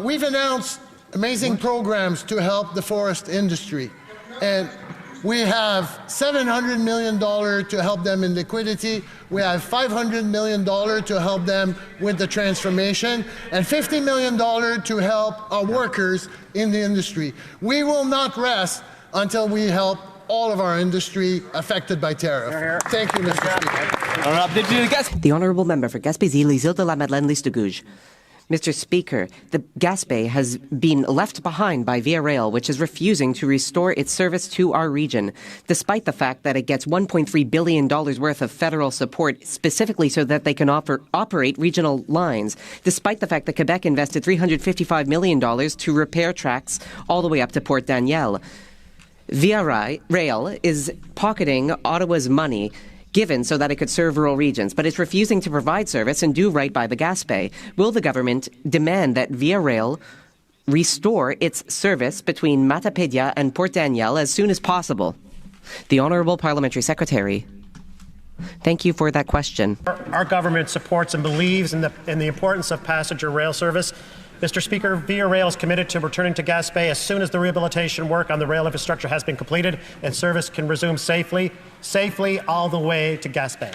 we've announced amazing programs to help the forest industry. And we have $700 million to help them in liquidity. We have $500 million to help them with the transformation, and $50 million to help our workers in the industry. We will not rest until we help all of our industry affected by tariff. Thank you, Mr. Speaker. The Honourable Member for Gaspésie, Les Îles de la Madeleine, Listagouge. Mr. Speaker, the Gaspé has been left behind by Via Rail, which is refusing to restore its service to our region, despite the fact that it gets $1.3 billion worth of federal support specifically so that they can operate regional lines, despite the fact that Quebec invested $355 million to repair tracks all the way up to Port Daniel. Via Rail is pocketing Ottawa's money given so that it could serve rural regions, but it's refusing to provide service and do right by the Gaspé. Will the government demand that Via Rail restore its service between Matapédia and Port Daniel as soon as possible? The Honourable Parliamentary Secretary. Thank you for that question. Our government supports and believes in the importance of passenger rail service. Mr. Speaker, Via Rail is committed to returning to Gaspé as soon as the rehabilitation work on the rail infrastructure has been completed and service can resume safely all the way to Gaspé.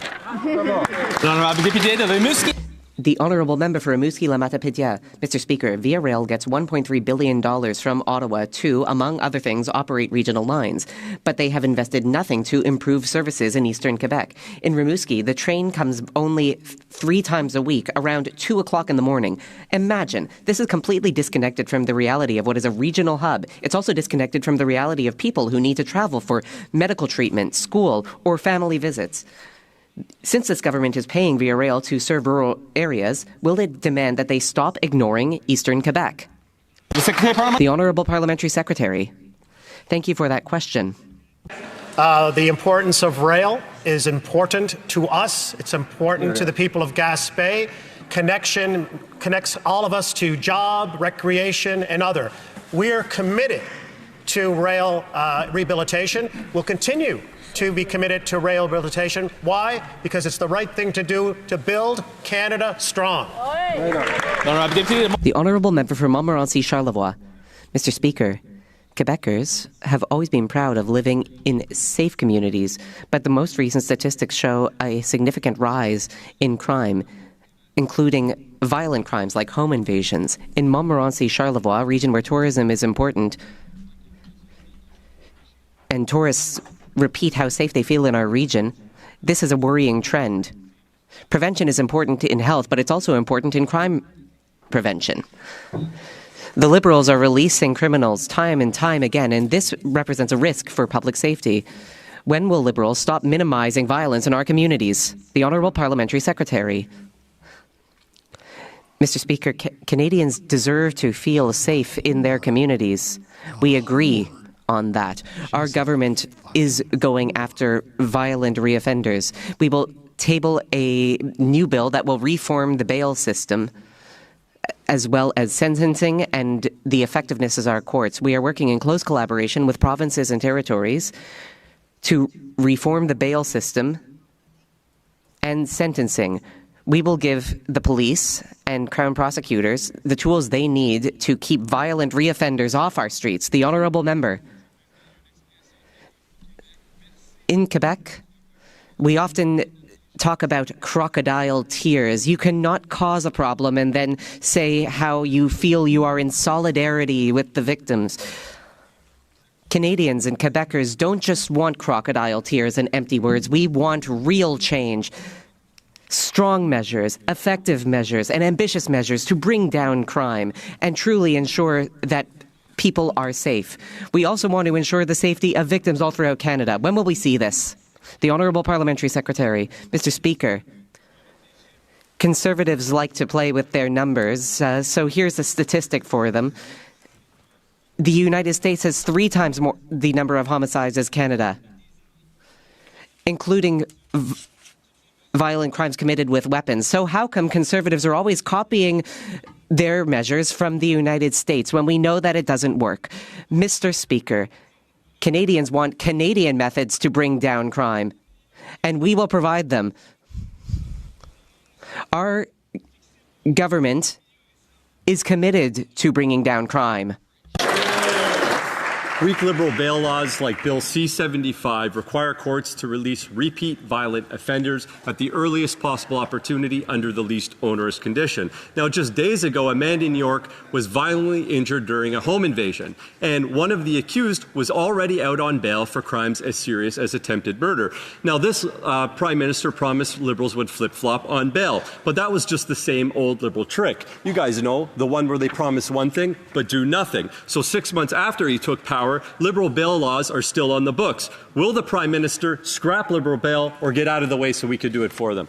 The Honourable Member for Rimouski-La-Matapédia. Mr. Speaker, Via Rail gets $1.3 billion from Ottawa to, among other things, operate regional lines. But they have invested nothing to improve services in eastern Quebec. In Rimouski, the train comes only 3 times a week, around 2 o'clock in the morning. Imagine, this is completely disconnected from the reality of what is a regional hub. It's also disconnected from the reality of people who need to travel for medical treatment, school, or family visits. Since this government is paying Via Rail to serve rural areas, will it demand that they stop ignoring eastern Quebec? The Honourable Parliamentary Secretary. Thank you for that question. The importance of rail is important to us. It's important to the people of Gaspé. Connection connects all of us to job, recreation, and other. We're committed to rail rehabilitation. We'll continue to be committed to rail rehabilitation. Why? Because it's the right thing to do to build Canada strong. The Honourable Member for Montmorency-Charlevoix. Mr. Speaker, Quebecers have always been proud of living in safe communities, but the most recent statistics show a significant rise in crime, including violent crimes like home invasions. In Montmorency-Charlevoix, a region where tourism is important, and tourists repeat how safe they feel in our region, this is a worrying trend. Prevention is important in health, but it's also important in crime prevention. The Liberals are releasing criminals time and time again, and this represents a risk for public safety. When will Liberals stop minimizing violence in our communities? The Honourable Parliamentary Secretary. Mr. Speaker, Canadians deserve to feel safe in their communities. We agree on that. Our government is going after violent reoffenders. We will table a new bill that will reform the bail system, as well as sentencing and the effectiveness of our courts. We are working in close collaboration with provinces and territories to reform the bail system and sentencing. We will give the police and Crown prosecutors the tools they need to keep violent reoffenders off our streets. The Honourable Member. In Quebec, we often talk about crocodile tears. You cannot cause a problem and then say how you feel you are in solidarity with the victims. Canadians and Quebecers don't just want crocodile tears and empty words. We want real change. Strong measures, effective measures, and ambitious measures to bring down crime and truly ensure that people are safe. We also want to ensure the safety of victims all throughout Canada. When will we see this? The Honourable Parliamentary Secretary. Mr. Speaker, Conservatives like to play with their numbers, so here's a statistic for them. The United States has 3 times more the number of homicides as Canada, including violent crimes committed with weapons. So how come Conservatives are always copying their measures from the United States when we know that it doesn't work? Mr. Speaker, Canadians want Canadian methods to bring down crime, and we will provide them. Our government is committed to bringing down crime. Weak Liberal bail laws like Bill C-75 require courts to release repeat violent offenders at the earliest possible opportunity under the least onerous condition. Now, just days ago, a man in New York was violently injured during a home invasion, and one of the accused was already out on bail for crimes as serious as attempted murder. Now, this Prime Minister promised Liberals would flip-flop on bail, but that was just the same old Liberal trick. You guys know, the one where they promise one thing but do nothing. So 6 months after he took power, Liberal bail laws are still on the books. Will the Prime Minister scrap Liberal bail or get out of the way so we could do it for them?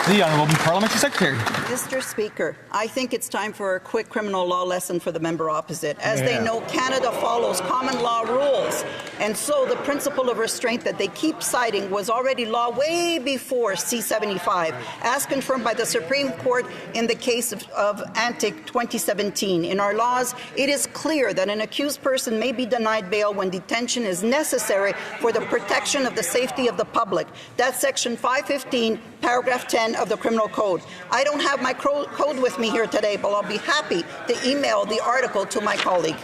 The Honourable Parliamentary Secretary. Mr. Speaker, I think it's time for a quick criminal law lesson for the member opposite. As they know, Canada follows common law rules, and so the principle of restraint that they keep citing was already law way before C-75, as confirmed by the Supreme Court in the case of Antic 2017. In our laws, it is clear that an accused person may be denied bail when detention is necessary for the protection of the safety of the public. That's Section 515, paragraph 10 of the Criminal Code. I don't have my code with me here today, but I'll be happy to email the article to my colleague.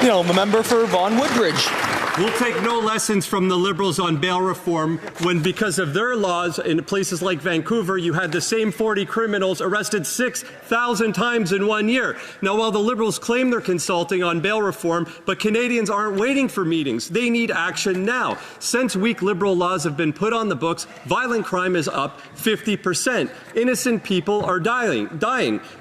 The Honourable Member for Vaughan Woodbridge. We'll take no lessons from the Liberals on bail reform when, because of their laws in places like Vancouver, you had the same 40 criminals arrested 6,000 times in 1 year. Now, while the Liberals claim they're consulting on bail reform, but Canadians aren't waiting for meetings. They need action now. Since weak Liberal laws have been put on the books, violent crime is up 50%. Innocent people are dying.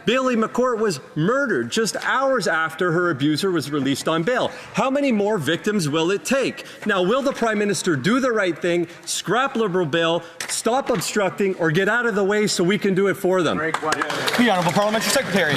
Bailey McCourt was murdered just hours after her abuser was released on bail. How many more victims will it take? Now, will the Prime Minister do the right thing, scrap Liberal bail, stop obstructing, or get out of the way so we can do it for them? The Honourable Parliamentary Secretary.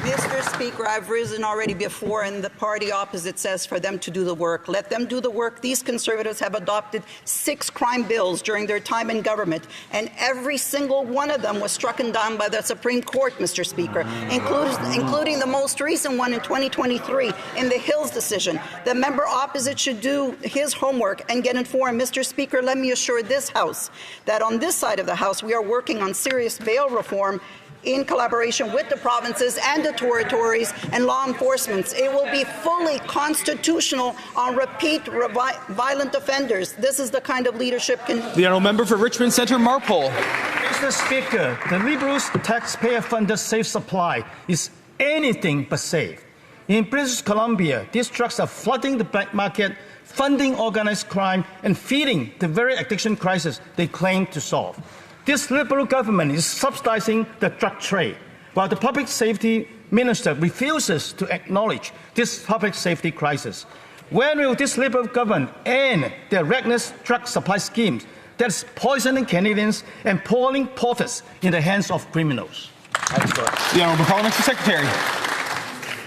Mr. Speaker, I've risen already before, and the party opposite says for them to do the work. Let them do the work. These Conservatives have adopted 6 crime bills during their time in government, and every single one of them was struck down by the Supreme Court, Mr. Speaker, including the most recent one in 2023 in the Hills decision. The member opposite should do his homework and get informed. Mr. Speaker, let me assure this House that on this side of the House, we are working on serious bail reform in collaboration with the provinces and the territories and law enforcement. It will be fully constitutional on repeat violent offenders. This is the kind of leadership The Honourable Member for Richmond Centre, Marpole. Mr. Speaker, the Liberals' taxpayer-funded safe supply is anything but safe. In British Columbia, these drugs are flooding the black market, funding organized crime, and feeding the very addiction crisis they claim to solve. This Liberal government is subsidizing the drug trade, while the Public Safety Minister refuses to acknowledge this public safety crisis. When will this Liberal government end their reckless drug supply schemes that's poisoning Canadians and pouring profits in the hands of criminals? The Honourable Parliamentary Secretary.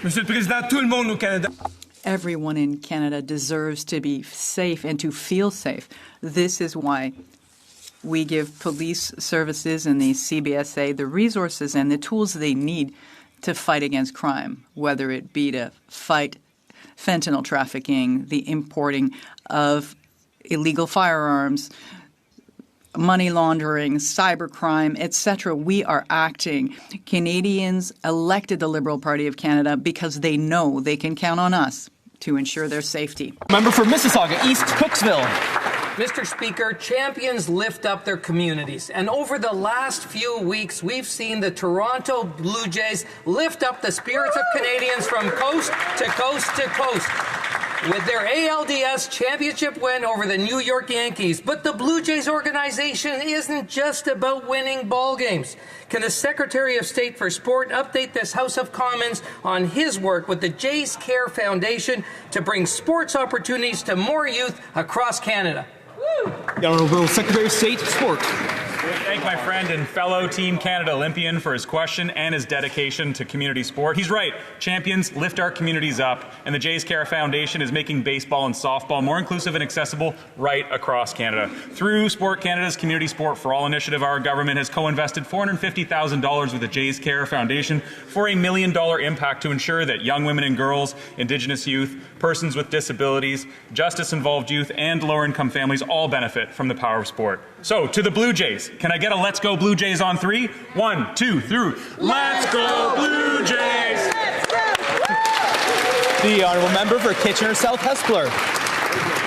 Monsieur le Président, tout le monde au Canada. Everyone in Canada deserves to be safe and to feel safe. This is why we give police services and the CBSA the resources and the tools they need to fight against crime, whether it be to fight fentanyl trafficking, the importing of illegal firearms, money laundering, cybercrime, etc. We are acting. Canadians elected the Liberal Party of Canada because they know they can count on us to ensure their safety. Member for Mississauga, East Cooksville. Mr. Speaker, champions lift up their communities. And over the last few weeks, we've seen the Toronto Blue Jays lift up the spirits of Canadians from coast to coast to coast with their ALDS championship win over the New York Yankees. But the Blue Jays organization isn't just about winning ball games. Can the Secretary of State for Sport update this House of Commons on his work with the Jays Care Foundation to bring sports opportunities to more youth across Canada? The Honourable Secretary of State, Sport. Thank my friend and fellow Team Canada Olympian for his question and his dedication to community sport. He's right. Champions lift our communities up, and the Jays Care Foundation is making baseball and softball more inclusive and accessible right across Canada. Through Sport Canada's Community Sport for All initiative, our government has co-invested $450,000 with the Jays Care Foundation for $1 million impact to ensure that young women and girls, Indigenous youth, persons with disabilities, justice-involved youth, and lower-income families all benefit from the power of sport. So, to the Blue Jays, can I get a Let's Go Blue Jays on 3? 1, 2, 3. Let's go Blue Jays! The honourable member for Kitchener South Hespeler.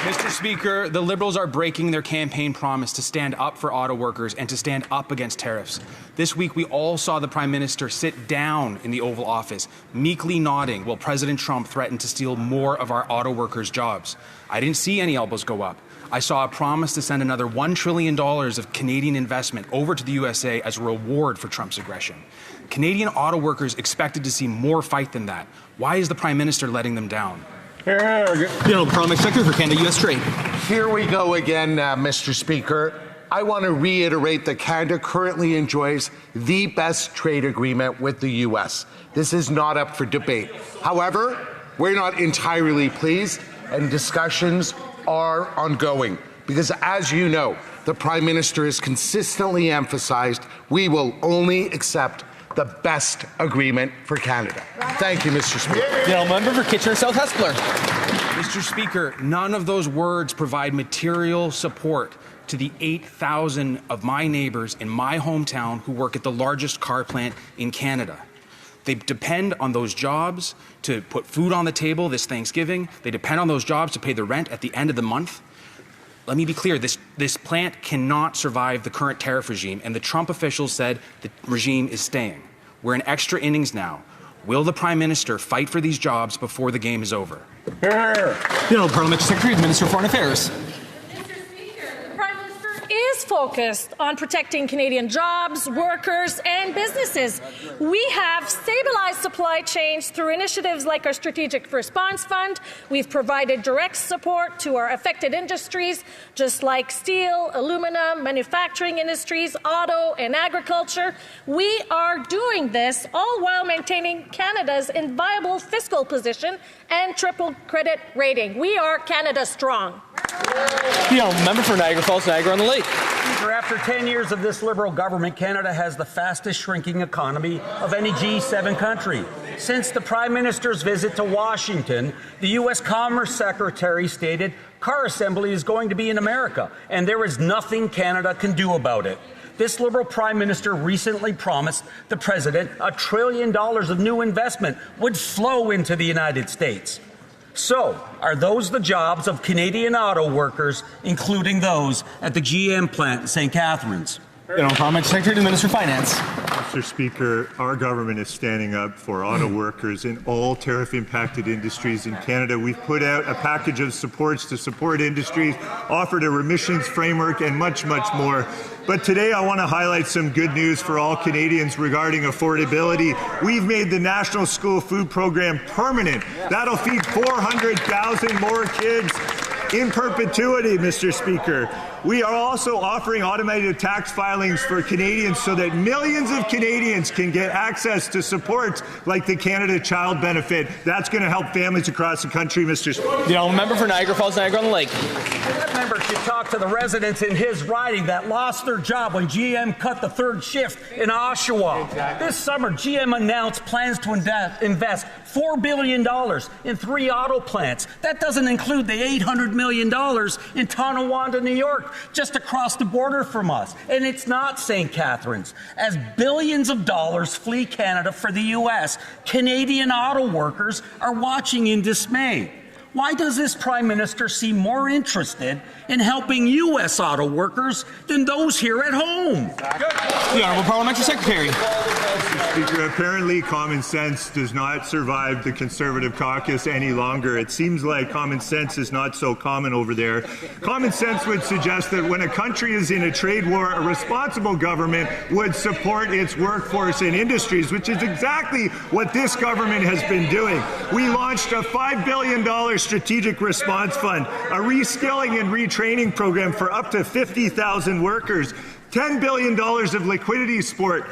Mr. Speaker, the Liberals are breaking their campaign promise to stand up for auto workers and to stand up against tariffs. This week, we all saw the Prime Minister sit down in the Oval Office, meekly nodding while President Trump threatened to steal more of our auto workers' jobs. I didn't see any elbows go up. I saw a promise to send another $1 trillion of Canadian investment over to the USA as a reward for Trump's aggression. Canadian auto workers expected to see more fight than that. Why is the Prime Minister letting them down? Parliamentary Secretary for Canada, U.S. Trade. Here we go again, Mr. Speaker. I want to reiterate that Canada currently enjoys the best trade agreement with the U.S. This is not up for debate. However, we're not entirely pleased, and discussions are ongoing. Because as you know, the Prime Minister has consistently emphasized we will only accept the best agreement for Canada. Thank you, Mr. Speaker. The member for Kitchener South Hespeler. Mr. Speaker, none of those words provide material support to the 8,000 of my neighbors in my hometown who work at the largest car plant in Canada. They depend on those jobs to put food on the table this Thanksgiving. They depend on those jobs to pay the rent at the end of the month. Let me be clear, this plant cannot survive the current tariff regime, and the Trump officials said the regime is staying. We're in extra innings now. Will the Prime Minister fight for these jobs before the game is over? Parliamentary Secretary, Minister of Foreign Affairs. Is focused on protecting Canadian jobs, workers, and businesses. We have stabilized supply chains through initiatives like our Strategic Response Fund. We've provided direct support to our affected industries, just like steel, aluminum, manufacturing industries, auto, and agriculture. We are doing this all while maintaining Canada's inviolable fiscal position and triple credit rating. We are Canada strong. The member for Niagara Falls, Niagara-on-the-Lake. After 10 years of this Liberal government, Canada has the fastest shrinking economy of any G7 country. Since the Prime Minister's visit to Washington, the U.S. Commerce Secretary stated car assembly is going to be in America, and there is nothing Canada can do about it. This Liberal Prime Minister recently promised the President $1 trillion of new investment would flow into the United States. So, are those the jobs of Canadian auto workers, including those at the GM plant in St. Catharines? Parliamentary Secretary to the Minister of Finance. Mr. Speaker, our government is standing up for auto workers in all tariff-impacted industries in Canada. We've put out a package of supports to support industries, offered a remissions framework, and much, much more. But today I want to highlight some good news for all Canadians regarding affordability. We've made the National School Food Program permanent. That'll feed 400,000 more kids in perpetuity, Mr. Speaker. We are also offering automated tax filings for Canadians so that millions of Canadians can get access to supports like the Canada Child Benefit. That's going to help families across the country, Mr. Speaker. The member for Niagara Falls, Niagara-on-the-Lake. That member should talk to the residents in his riding that lost their job when GM cut the third shift in Oshawa. This summer, GM announced plans to invest $4 billion in 3 auto plants. That doesn't include the $800 million in Tonawanda, New York, just across the border from us. And it's not St. Catharines. As billions of dollars flee Canada for the U.S., Canadian auto workers are watching in dismay. Why does this Prime Minister seem more interested in helping U.S. auto workers than those here at home? The Honourable Parliamentary Secretary. Mr. Speaker, apparently common sense does not survive the Conservative caucus any longer. It seems like common sense is not so common over there. Common sense would suggest that when a country is in a trade war, a responsible government would support its workforce and industries, which is exactly what this government has been doing. We launched a $5 billion Strategic Response Fund, a reskilling and retraining program for up to 50,000 workers, $10 billion of liquidity support,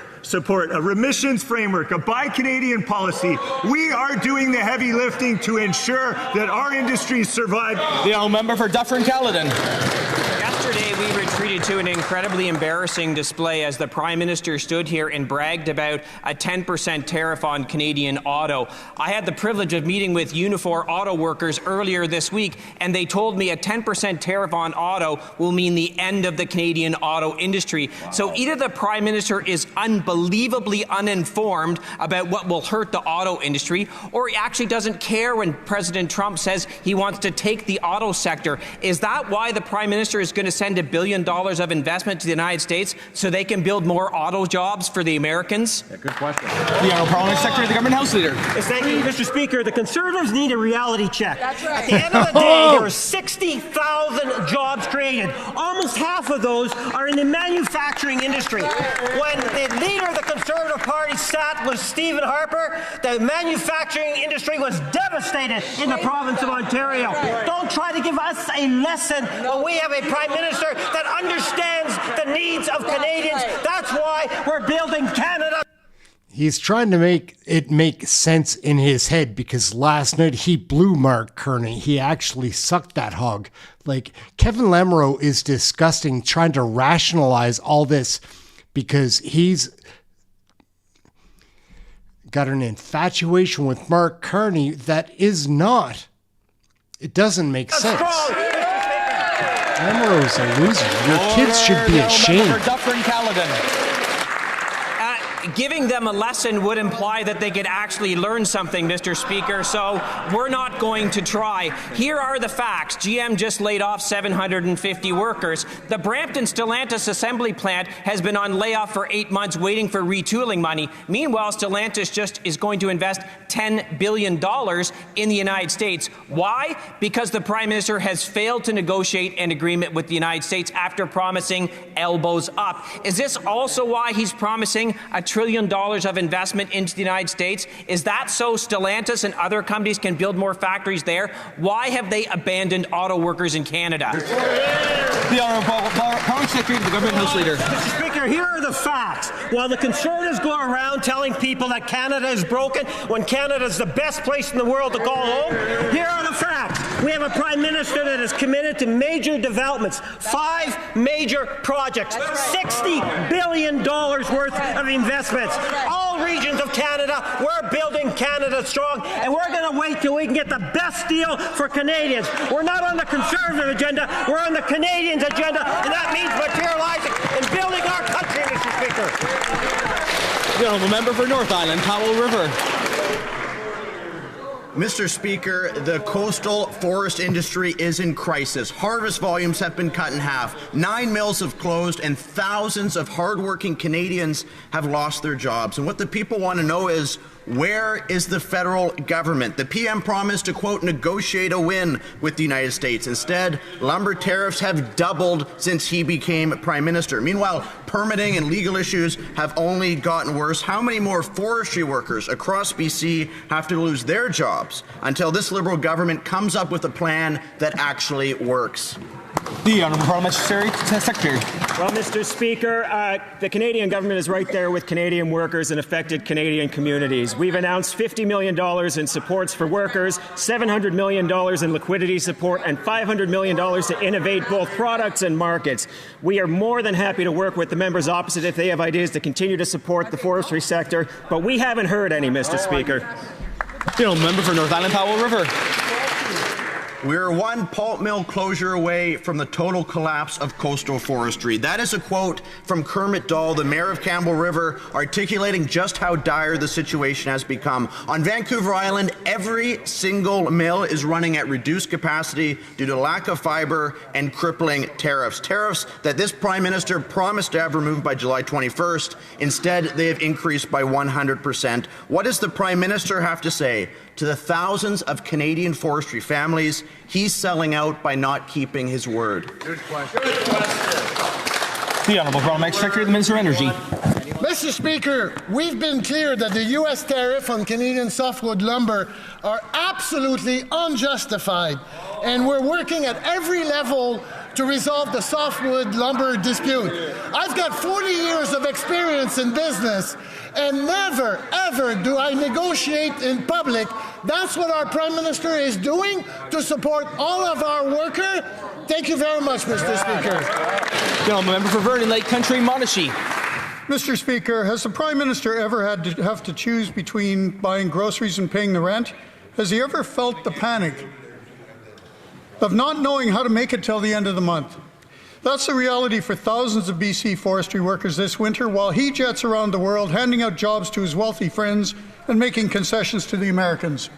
a remissions framework, a Buy Canadian policy. We are doing the heavy lifting to ensure that our industries survive. The member for Dufferin-Caledon. Yesterday, we retreated you to an incredibly embarrassing display as the Prime Minister stood here and bragged about a 10% tariff on Canadian auto. I had the privilege of meeting with Unifor auto workers earlier this week, and they told me a 10% tariff on auto will mean the end of the Canadian auto industry. So either the Prime Minister is unbelievably uninformed about what will hurt the auto industry, or he actually doesn't care when President Trump says he wants to take the auto sector. Is that why the Prime Minister is going to send $1 billion of investment to the United States so they can build more auto jobs for the Americans? Yeah, good question. The Honourable Parliament Secretary, the Government House Leader. Yes, thank you, Mr. Speaker. The Conservatives need a reality check. That's right. At the end of the day, there are 60,000 jobs created. Almost half of those are in the manufacturing industry. When the leader of the Conservative Party sat with Stephen Harper, the manufacturing industry was devastated in the province of Ontario. Don't try to give us a lesson when we have a Prime Minister that understands the needs of Canadians. That's why we're building Canada. He's trying to make it make sense in his head because last night he blew Mark Carney. He actually sucked that hog. Like, Kevin Lamoureux is disgusting trying to rationalize all this because he's got an infatuation with Mark Carney that is not. It doesn't make sense. Lamoureux's a loser. Your kids should be ashamed. Giving them a lesson would imply that they could actually learn something, Mr. Speaker, so we're not going to try. Here are the facts. GM just laid off 750 workers. The Brampton Stellantis assembly plant has been on layoff for 8 months waiting for retooling money. Meanwhile, Stellantis just is going to invest $10 billion in the United States. Why? Because the Prime Minister has failed to negotiate an agreement with the United States after promising elbows up. Is this also why he's promising $1 trillion of investment into the United States? Is that so Stellantis and other companies can build more factories there? Why have they abandoned auto workers in Canada? The Honourable Parliament Secretary, the Government House Leader. Mr. Speaker, here are the facts. While the Conservatives go around telling people that Canada is broken when Canada is the best place in the world to call home, here are the facts. We have a Prime Minister that is committed to major developments, 5 major projects, $60 billion worth of investments. All regions of Canada, we're building Canada strong, and we're going to wait till we can get the best deal for Canadians. We're not on the Conservative agenda, we're on the Canadians' agenda, and that means materializing and building our country, Mr. Speaker. The Honourable Member for North Island, Powell River. Mr. Speaker, the coastal forest industry is in crisis. Harvest volumes have been cut in half. 9 mills have closed, and thousands of hardworking Canadians have lost their jobs. And what the people want to know is, where is the federal government? The PM promised to, quote, negotiate a win with the United States. Instead, lumber tariffs have doubled since he became Prime Minister. Meanwhile, permitting and legal issues have only gotten worse. How many more forestry workers across BC have to lose their jobs until this Liberal government comes up with a plan that actually works? The Honourable Parliament Secretary. Well, Mr. Speaker, the Canadian government is right there with Canadian workers and affected Canadian communities. We've announced $50 million in supports for workers, $700 million in liquidity support, and $500 million to innovate both products and markets. We are more than happy to work with the members opposite if they have ideas to continue to support the forestry sector, but we haven't heard any, Mr. Speaker. The Honourable Member for North Island, Powell River. We're one pulp mill closure away from the total collapse of coastal forestry. That is a quote from Kermit Dahl, the mayor of Campbell River, articulating just how dire the situation has become. On Vancouver Island, every single mill is running at reduced capacity due to lack of fiber and crippling tariffs. Tariffs that this Prime Minister promised to have removed by July 21st. Instead, they have increased by 100%. What does the Prime Minister have to say to the thousands of Canadian forestry families he's selling out by not keeping his word? Good question. The Honourable Parliament Secretary, the Minister of Energy. Mr. Speaker, we've been clear that the U.S. tariff on Canadian softwood lumber are absolutely unjustified, and we're working at every level to resolve the softwood lumber dispute. I've got 40 years of experience in business, and never, ever do I negotiate in public. That's what our Prime Minister is doing to support all of our workers. Thank you very much, Mr. Speaker. Gentleman, member for Vernon Lake Country, Monashee. Mr. Speaker, has the Prime Minister ever had to have to choose between buying groceries and paying the rent? Has he ever felt the panic of not knowing how to make it till the end of the month? That's the reality for thousands of BC forestry workers this winter, while he jets around the world handing out jobs to his wealthy friends and making concessions to the Americans.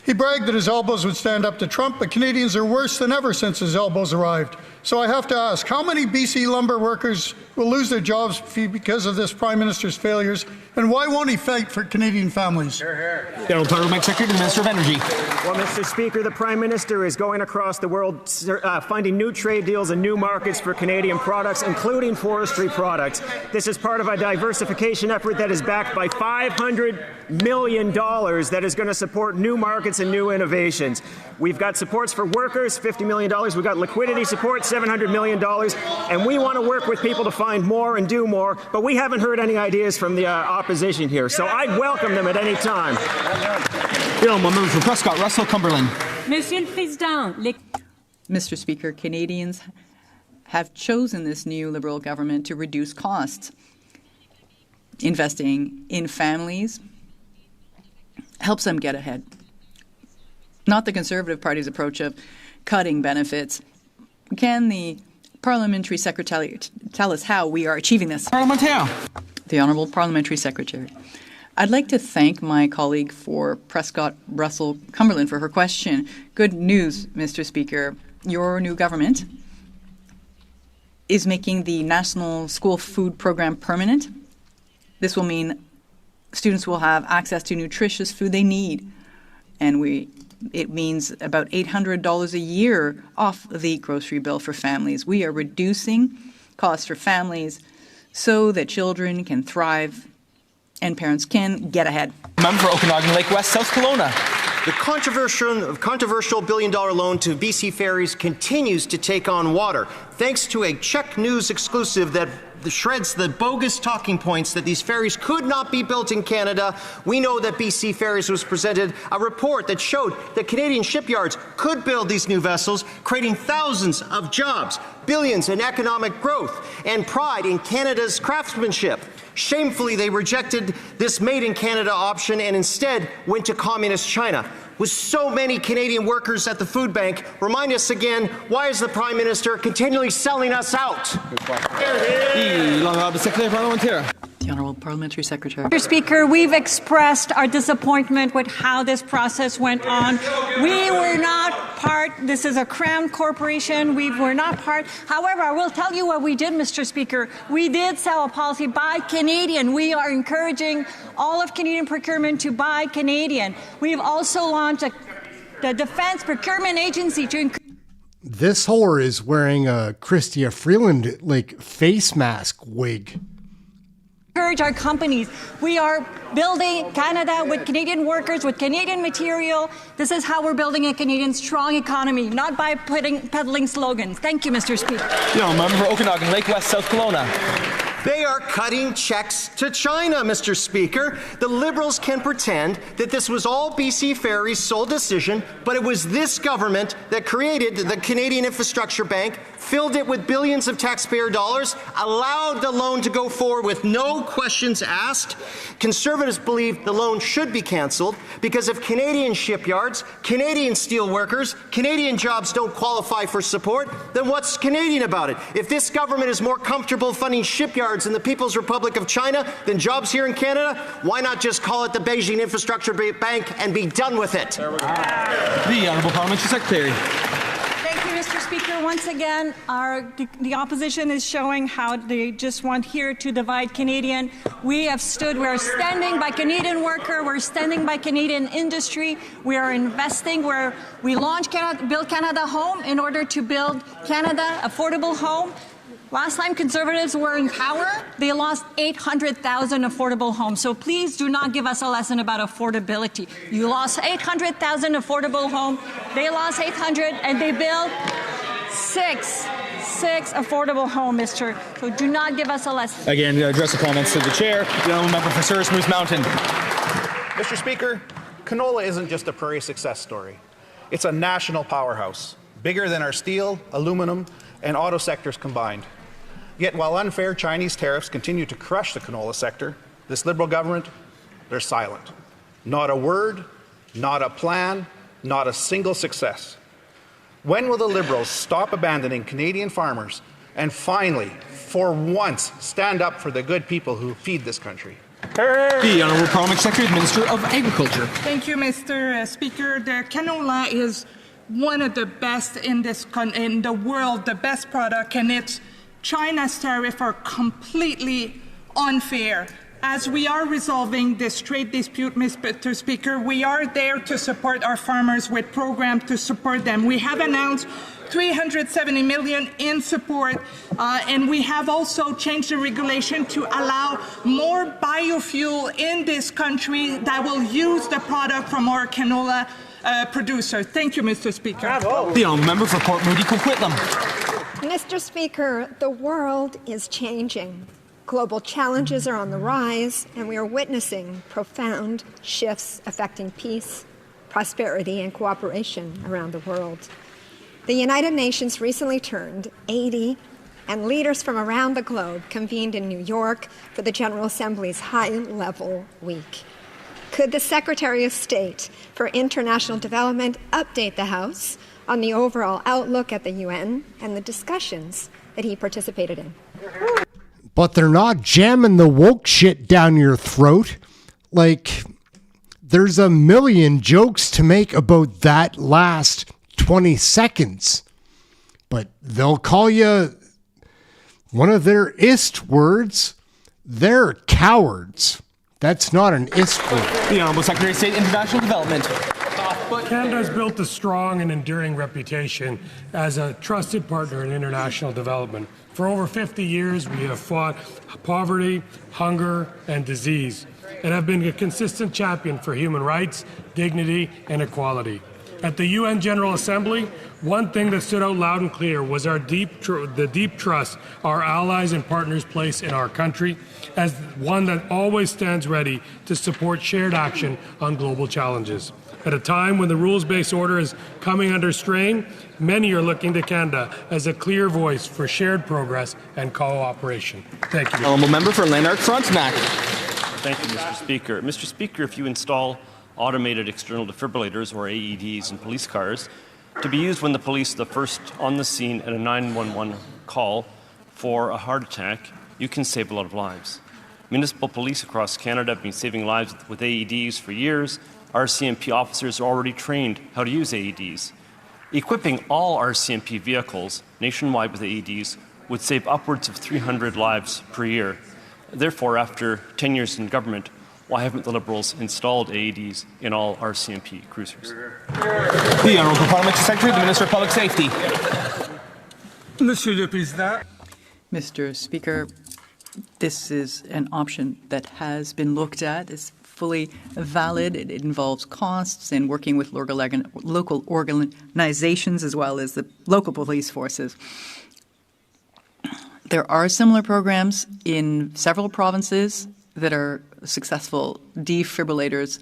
He bragged that his elbows would stand up to Trump, but Canadians are worse than ever since his elbows arrived. So I have to ask, how many BC lumber workers will lose their jobs because of this Prime Minister's failures, and why won't he fight for Canadian families? General Parliamentary Secretary to the Minister of Energy. Well, Mr. Speaker, the Prime Minister is going across the world finding new trade deals and new markets for Canadian products, including forestry products. This is part of a diversification effort that is backed by $500 million that is going to support new markets and new innovations. We've got supports for workers, $50 million. We've got liquidity support, $700 million. And we want to work with people to find more and do more, but we haven't heard any ideas from the opposition here. So I'd welcome them at any time. Member for Prescott, Russell, Cumberland. Mr. Speaker, Canadians have chosen this new Liberal government to reduce costs. Investing in families helps them get ahead. Not the Conservative Party's approach of cutting benefits. Can the Parliamentary Secretary tell us how we are achieving this? Parliamentary. The Honourable Parliamentary Secretary. I'd like to thank my colleague for Prescott Russell Cumberland for her question. Good news, Mr. Speaker. Your new government is making the National School Food Program permanent. This will mean students will have access to nutritious food they need, and it means about $800 a year off the grocery bill for families. We are reducing costs for families so that children can thrive and parents can get ahead. Member for Okanagan Lake West, South Kelowna. The controversial billion-dollar loan to BC Ferries continues to take on water, thanks to a Czech News exclusive that shreds the bogus talking points that these ferries could not be built in Canada. We know that BC Ferries was presented a report that showed that Canadian shipyards could build these new vessels, creating thousands of jobs, billions in economic growth, and pride in Canada's craftsmanship. Shamefully, they rejected this Made in Canada option and instead went to communist China. With so many Canadian workers at the food bank, remind us again, why is the Prime Minister continually selling us out? The Honourable Parliamentary Secretary. Mr. Speaker, we've expressed our disappointment with how this process went on. We were not part. This is a Crown corporation. We were not part. However, I will tell you what we did, Mr. Speaker. We did sell a policy, buy Canadian. We are encouraging all of Canadian procurement to buy Canadian. We've also launched the Defence Procurement Agency to increase. This whore is wearing a Chrystia Freeland face mask wig. Encourage our companies. We are building Canada with Canadian workers, with Canadian material. This is how we're building a Canadian strong economy, not by peddling slogans. Thank you, Mr. Speaker. Member for Okanagan Lake West, South Kelowna. They are cutting checks to China, Mr. Speaker. The Liberals can pretend that this was all BC Ferries' sole decision, but it was this government that created the Canadian Infrastructure Bank, filled it with billions of taxpayer dollars, allowed the loan to go forward with no questions asked. Conservatives believe the loan should be cancelled because if Canadian shipyards, Canadian steel workers, Canadian jobs don't qualify for support, then what's Canadian about it? If this government is more comfortable funding shipyards in the People's Republic of China than jobs here in Canada, why not just call it the Beijing Infrastructure Bank and be done with it? The Honourable Parliamentary Secretary. Mr. Speaker, once again, the opposition is showing how they just want here to divide Canadian. We are standing by Canadian worker, we're standing by Canadian industry, we are investing where we launched Build Canada Home in order to build Canada affordable home. Last time Conservatives were in power, they lost 800,000 affordable homes. So please do not give us a lesson about affordability. You lost 800,000 affordable homes. They lost 800, and they built six affordable homes, Mr. So do not give us a lesson. Again, address the comments to the chair. The Honourable Member for Surrey Moose Mountain. Mr. Speaker, canola isn't just a prairie success story. It's a national powerhouse. bigger than our steel, aluminum, and auto sectors combined. Yet while unfair Chinese tariffs continue to crush the canola sector, this Liberal government, they're silent. Not a word, not a plan, not a single success. When will the Liberals stop abandoning Canadian farmers and finally, for once, stand up for the good people who feed this country? The Honourable Parliament Secretary, Minister of Agriculture. Thank you, Mr. Speaker. The canola is one of the best in the world, the best product, and China's tariffs are completely unfair. As we are resolving this trade dispute, Mr. Speaker, we are there to support our farmers with programs to support them. We have announced $370 million in support, and we have also changed the regulation to allow more biofuel in this country that will use the product from our canola producers. Thank you, Mr. Speaker. Bravo. The honourable member for Port Moody Coquitlam. Mr. Speaker, the world is changing. Global challenges are on the rise, and we are witnessing profound shifts affecting peace, prosperity, and cooperation around the world. The United Nations recently turned 80, and leaders from around the globe convened in New York for the General Assembly's high-level week. Could the Secretary of State for International Development update the House on the overall outlook at the UN and the discussions that he participated in? But they're not jamming the woke shit down your throat. Like, there's a million jokes to make about that last 20 seconds. But they'll call you one of their ist words. They're cowards. That's not an ist word. The Honourable Secretary of State, International Development. Canada has built a strong and enduring reputation as a trusted partner in international development. For over 50 years, we have fought poverty, hunger, and disease, and have been a consistent champion for human rights, dignity, and equality. At the UN General Assembly, one thing that stood out loud and clear was the deep trust our allies and partners place in our country as one that always stands ready to support shared action on global challenges. At a time when the rules-based order is coming under strain, many are looking to Canada as a clear voice for shared progress and cooperation. Thank you. Honourable member for Lanark Frontenac. Thank you, Mr. Speaker. Mr. Speaker, if you install automated external defibrillators, or AEDs, in police cars to be used when the police are the first on the scene at a 911 call for a heart attack, you can save a lot of lives. Municipal police across Canada have been saving lives with AEDs for years. RCMP officers are already trained how to use AEDs. Equipping all RCMP vehicles nationwide with AEDs would save upwards of 300 lives per year. Therefore, after 10 years in government, why haven't the Liberals installed AEDs in all RCMP cruisers? The Honourable Parliamentary Secretary, the Minister of Public Safety. Monsieur le Président. Mr. Speaker, this is an option that has been looked at. It's fully valid. It involves costs and working with local organizations as well as the local police forces. There are similar programs in several provinces that are successful defibrillators,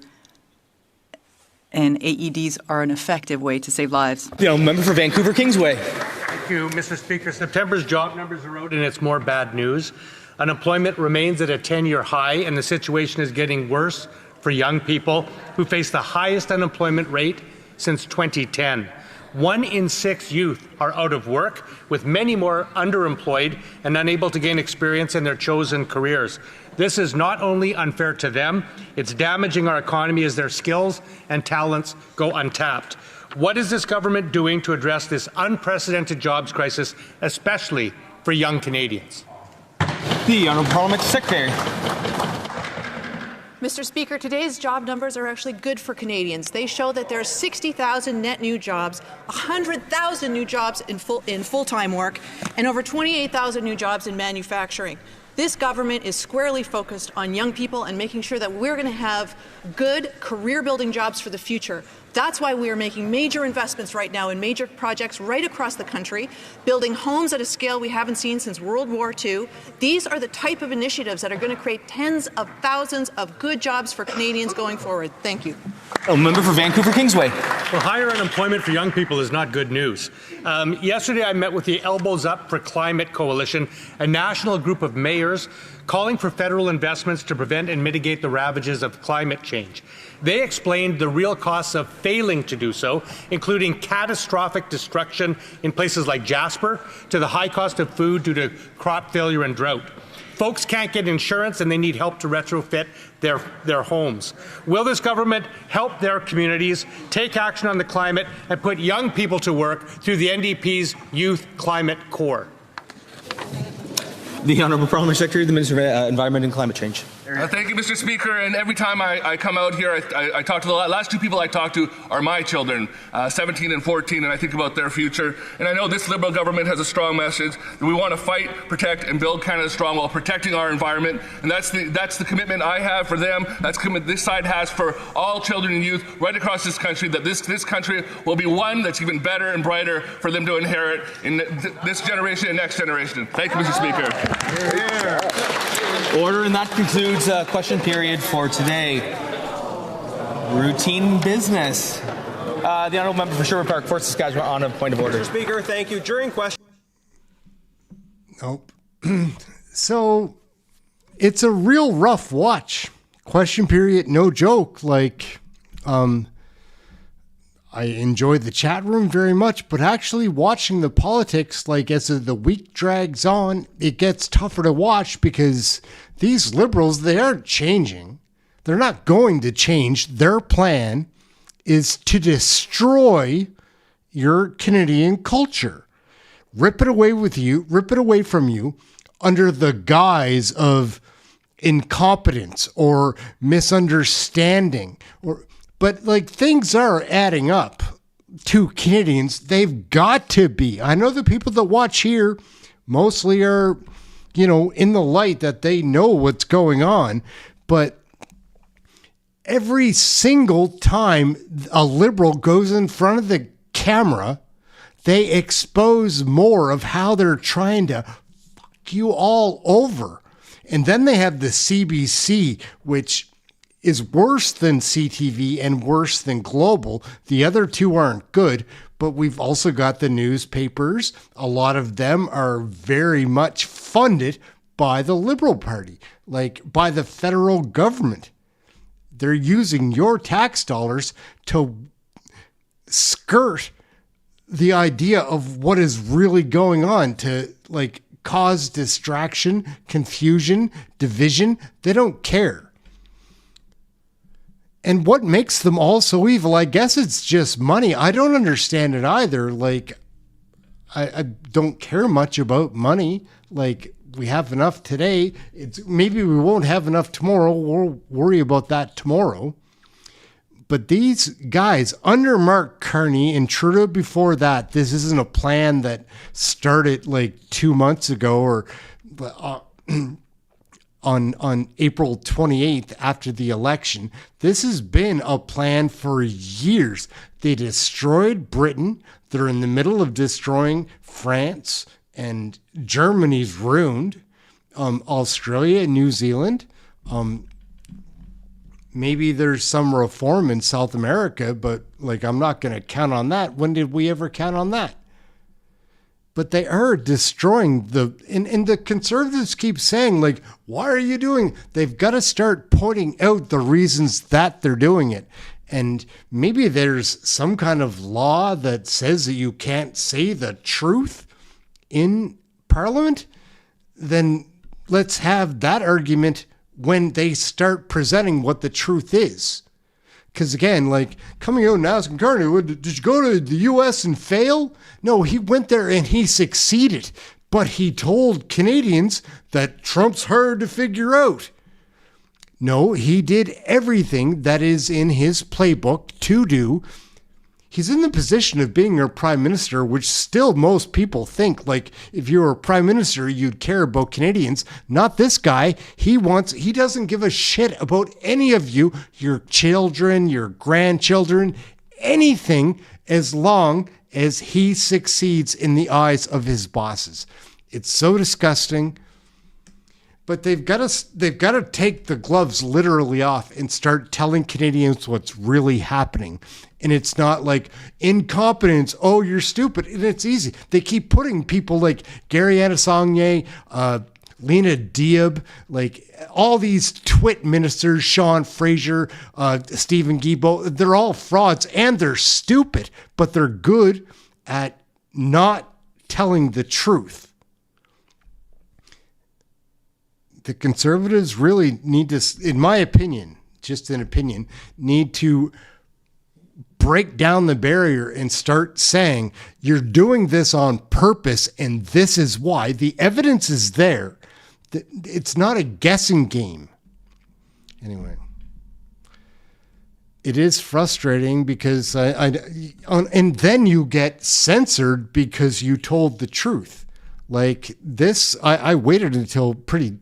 and AEDs are an effective way to save lives. The member for Vancouver Kingsway. Thank you, Mr. Speaker. September's job numbers are out, and it's more bad news. Unemployment remains at a 10-year high, and the situation is getting worse for young people who face the highest unemployment rate since 2010. 1 in 6 youth are out of work, with many more underemployed and unable to gain experience in their chosen careers. This is not only unfair to them, it's damaging our economy as their skills and talents go untapped. What is this government doing to address this unprecedented jobs crisis, especially for young Canadians? The Honourable Parliamentary Secretary. Mr. Speaker, today's job numbers are actually good for Canadians. They show that there are 60,000 net new jobs, 100,000 new jobs in full-time work, and over 28,000 new jobs in manufacturing. This government is squarely focused on young people and making sure that we're going to have good career-building jobs for the future. That's why we are making major investments right now in major projects right across the country, building homes at a scale we haven't seen since World War II. These are the type of initiatives that are going to create tens of thousands of good jobs for Canadians going forward. Thank you. Member for Vancouver Kingsway. Well, higher unemployment for young people is not good news. Yesterday, I met with the Elbows Up for Climate Coalition, a national group of mayors calling for federal investments to prevent and mitigate the ravages of climate change. They explained the real costs of failing to do so, including catastrophic destruction in places like Jasper, to the high cost of food due to crop failure and drought. Folks can't get insurance and they need help to retrofit their homes. Will this government help their communities take action on the climate and put young people to work through the NDP's Youth Climate Corps? The Honourable Parliamentary Secretary, the Minister of Environment and Climate Change. Thank you, Mr. Speaker. And every time I come out here, I talk to the last two people I talk to are my children, 17 and 14, and I think about their future. And I know this Liberal government has a strong message that we want to fight, protect, and build Canada strong while protecting our environment. And that's the commitment I have for them. That's the commitment this side has for all children and youth right across this country, that this country will be one that's even better and brighter for them to inherit in this generation and next generation. Thank you, Mr. Speaker. Order, and that concludes question period for today. Routine business. The Honourable Member for Sherwood Park, Fort Saskatchewan, on a point of order. Mr. Speaker, thank you. During question. Nope. So it's a real rough watch. Question period, no joke. Like, I enjoy the chat room very much, but actually watching the politics, like as the week drags on, it gets tougher to watch because these Liberals, they aren't changing. They're not going to change. Their plan is to destroy your Canadian culture. Rip it away from you under the guise of incompetence or misunderstanding. But like, things are adding up to Canadians. They've got to be. I know the people that watch here mostly are, in the light that they know what's going on, but every single time a Liberal goes in front of the camera, they expose more of how they're trying to fuck you all over. And then they have the CBC, which is worse than CTV and worse than Global. The other two aren't good, but we've also got the newspapers. A lot of them are very much funded by the Liberal Party, like by the federal government. They're using your tax dollars to skirt the idea of what is really going on, to like cause distraction, confusion, division. They don't care. And what makes them all so evil? I guess it's just money. I don't understand it either. Like, I don't care much about money. Like, we have enough today. Maybe we won't have enough tomorrow. We'll worry about that tomorrow. But these guys, under Mark Carney and Trudeau before that, this isn't a plan that started like 2 months ago or on April 28th after the election. This has been a plan for years. They destroyed Britain. They're in the middle of destroying France, and Germany's ruined. Australia, New Zealand. Maybe there's some reform in South America, but like, I'm not going to count on that. When did we ever count on that? But they are destroying and the Conservatives keep saying, like, why are you doing? They've got to start pointing out the reasons that they're doing it. And maybe there's some kind of law that says that you can't say the truth in Parliament. Then let's have that argument when they start presenting what the truth is. Because again, like, coming out and asking Carney, did you go to the U.S. and fail? No, he went there and he succeeded. But he told Canadians that Trump's hard to figure out. No, he did everything that is in his playbook to do. He's in the position of being our prime minister, which still most people think, like, if you were a prime minister, you'd care about Canadians. Not this guy. He doesn't give a shit about any of you, your children, your grandchildren, anything, as long as he succeeds in the eyes of his bosses. It's so disgusting. But they've got to take the gloves literally off and start telling Canadians what's really happening. And it's not like incompetence. Oh, you're stupid. And it's easy. They keep putting people like Gary Adesanya, Lena Diab, like all these twit ministers, Sean Fraser, Stephen Guilbeault, they're all frauds and they're stupid, but they're good at not telling the truth. The Conservatives really need to, in my opinion, just an opinion, need to break down the barrier and start saying, you're doing this on purpose and this is why. The evidence is there. It's not a guessing game. Anyway, it is frustrating because and then you get censored because you told the truth. Like this, I waited until pretty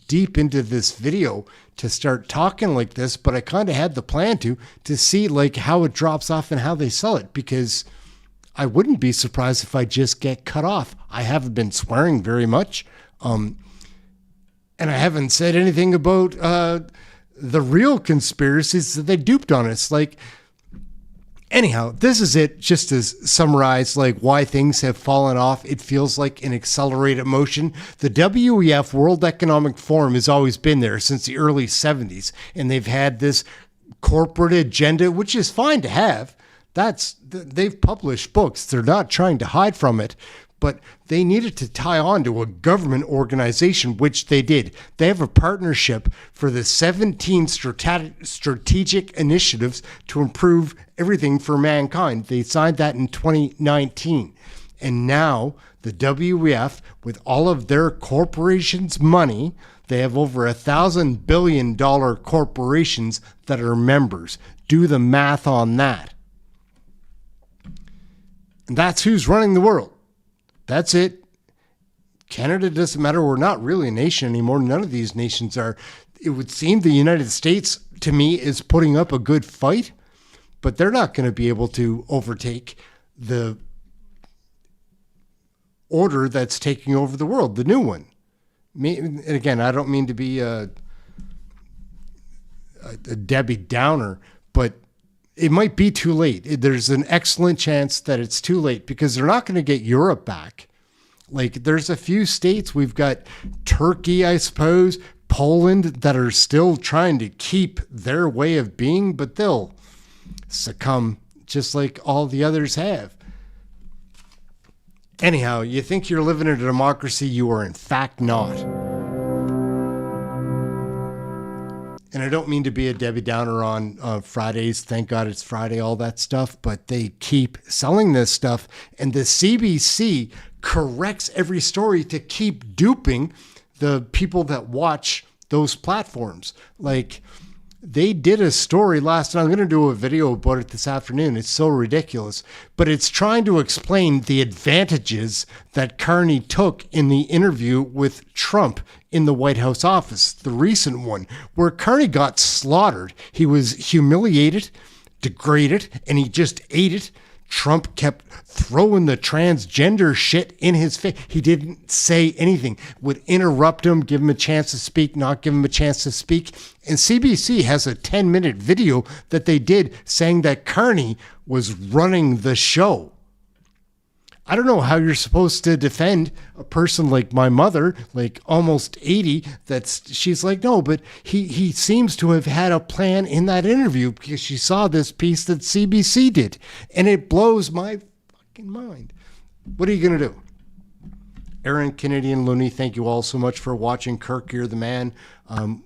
deep into this video to start talking like this, but I kind of had the plan to see like how it drops off and how they sell it, because I wouldn't be surprised if I just get cut off. I haven't been swearing very much. And I haven't said anything about the real conspiracies that they duped on us. Like, anyhow, this is it, just to summarize like why things have fallen off. It feels like an accelerated motion. The WEF, World Economic Forum, has always been there since the early 70s, and they've had this corporate agenda, which is fine to have. They've published books. They're not trying to hide from it, but they needed to tie on to a government organization, which they did. They have a partnership for the 17 strategic initiatives to improve everything for mankind. They signed that in 2019. And now the WEF, with all of their corporations' money, they have over $1,000 billion corporations that are members. Do the math on that. And that's who's running the world. That's it. Canada doesn't matter. We're not really a nation anymore. None of these nations are. It would seem the United States, to me, is putting up a good fight, but they're not going to be able to overtake the order that's taking over the world, the new one. And again, I don't mean to be a Debbie Downer, but it might be too late. There's an excellent chance that it's too late because they're not going to get Europe back. Like, there's a few states, we've got Turkey, I suppose, Poland, that are still trying to keep their way of being, but they'll succumb just like all the others have. Anyhow, you think you're living in a democracy, you are in fact not. And I don't mean to be a Debbie Downer on Fridays. Thank God it's Friday, all that stuff. But they keep selling this stuff. And the CBC corrects every story to keep duping the people that watch those platforms. Like, they did a story last night. I'm going to do a video about it this afternoon. It's so ridiculous. But it's trying to explain the advantages that Carney took in the interview with Trump in the White House office, the recent one, where Carney got slaughtered. He was humiliated, degraded, and he just ate it. Trump kept throwing the transgender shit in his face. He didn't say anything, would interrupt him, give him a chance to speak, not give him a chance to speak. And CBC has a 10-minute video that they did saying that Carney was running the show. I don't know how you're supposed to defend a person like my mother, like almost 80, she's like, no, but he seems to have had a plan in that interview because she saw this piece that CBC did. And it blows my fucking mind. What are you going to do? Aaron, Canadian Looney, thank you all so much for watching. Kirk, you're the man.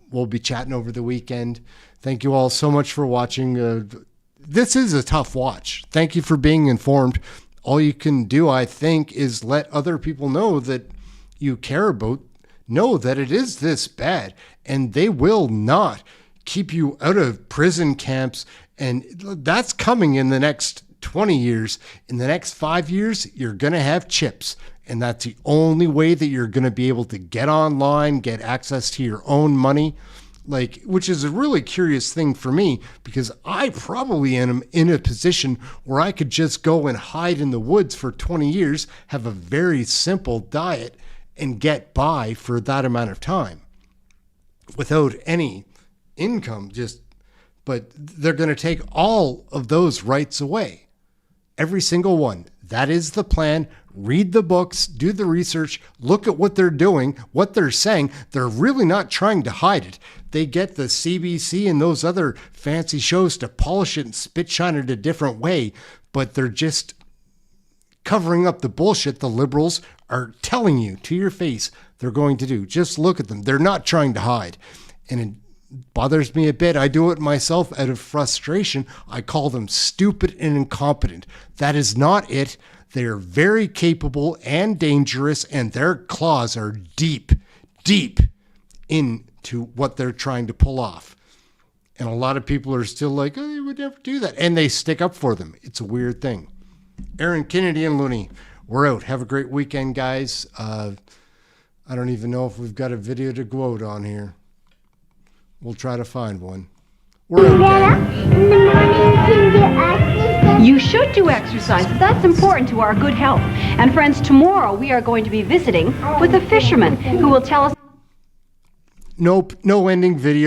We'll be chatting over the weekend. Thank you all so much for watching. This is a tough watch. Thank you for being informed. All you can do, I think, is let other people know that you care about, know that it is this bad, and they will not keep you out of prison camps. And that's coming in the next 20 years. In the next 5 years, you're going to have chips. And that's the only way that you're going to be able to get online, get access to your own money. Like, which is a really curious thing for me, because I probably am in a position where I could just go and hide in the woods for 20 years, have a very simple diet, and get by for that amount of time. without any income, but they're going to take all of those rights away. Every single one. That is the plan. Read the books, do the research, look at what they're doing, what they're saying. They're really not trying to hide it. They get the CBC and those other fancy shows to polish it and spit shine it a different way, but they're just covering up the bullshit the Liberals are telling you to your face they're going to do. Just look at them. They're not trying to hide. And it bothers me a bit. I do it myself out of frustration. I call them stupid and incompetent. That is not it. They're very capable and dangerous, and their claws are deep, deep into what they're trying to pull off. And a lot of people are still like, oh, they would never do that. And they stick up for them. It's a weird thing. Aaron, Kennedy, and Looney, we're out. Have a great weekend, guys. I don't even know if we've got a video to go out on here. We'll try to find one. We're out, gang. You should do exercise. That's important to our good health. And friends, tomorrow we are going to be visiting with a fisherman who will tell us. Nope, no ending video.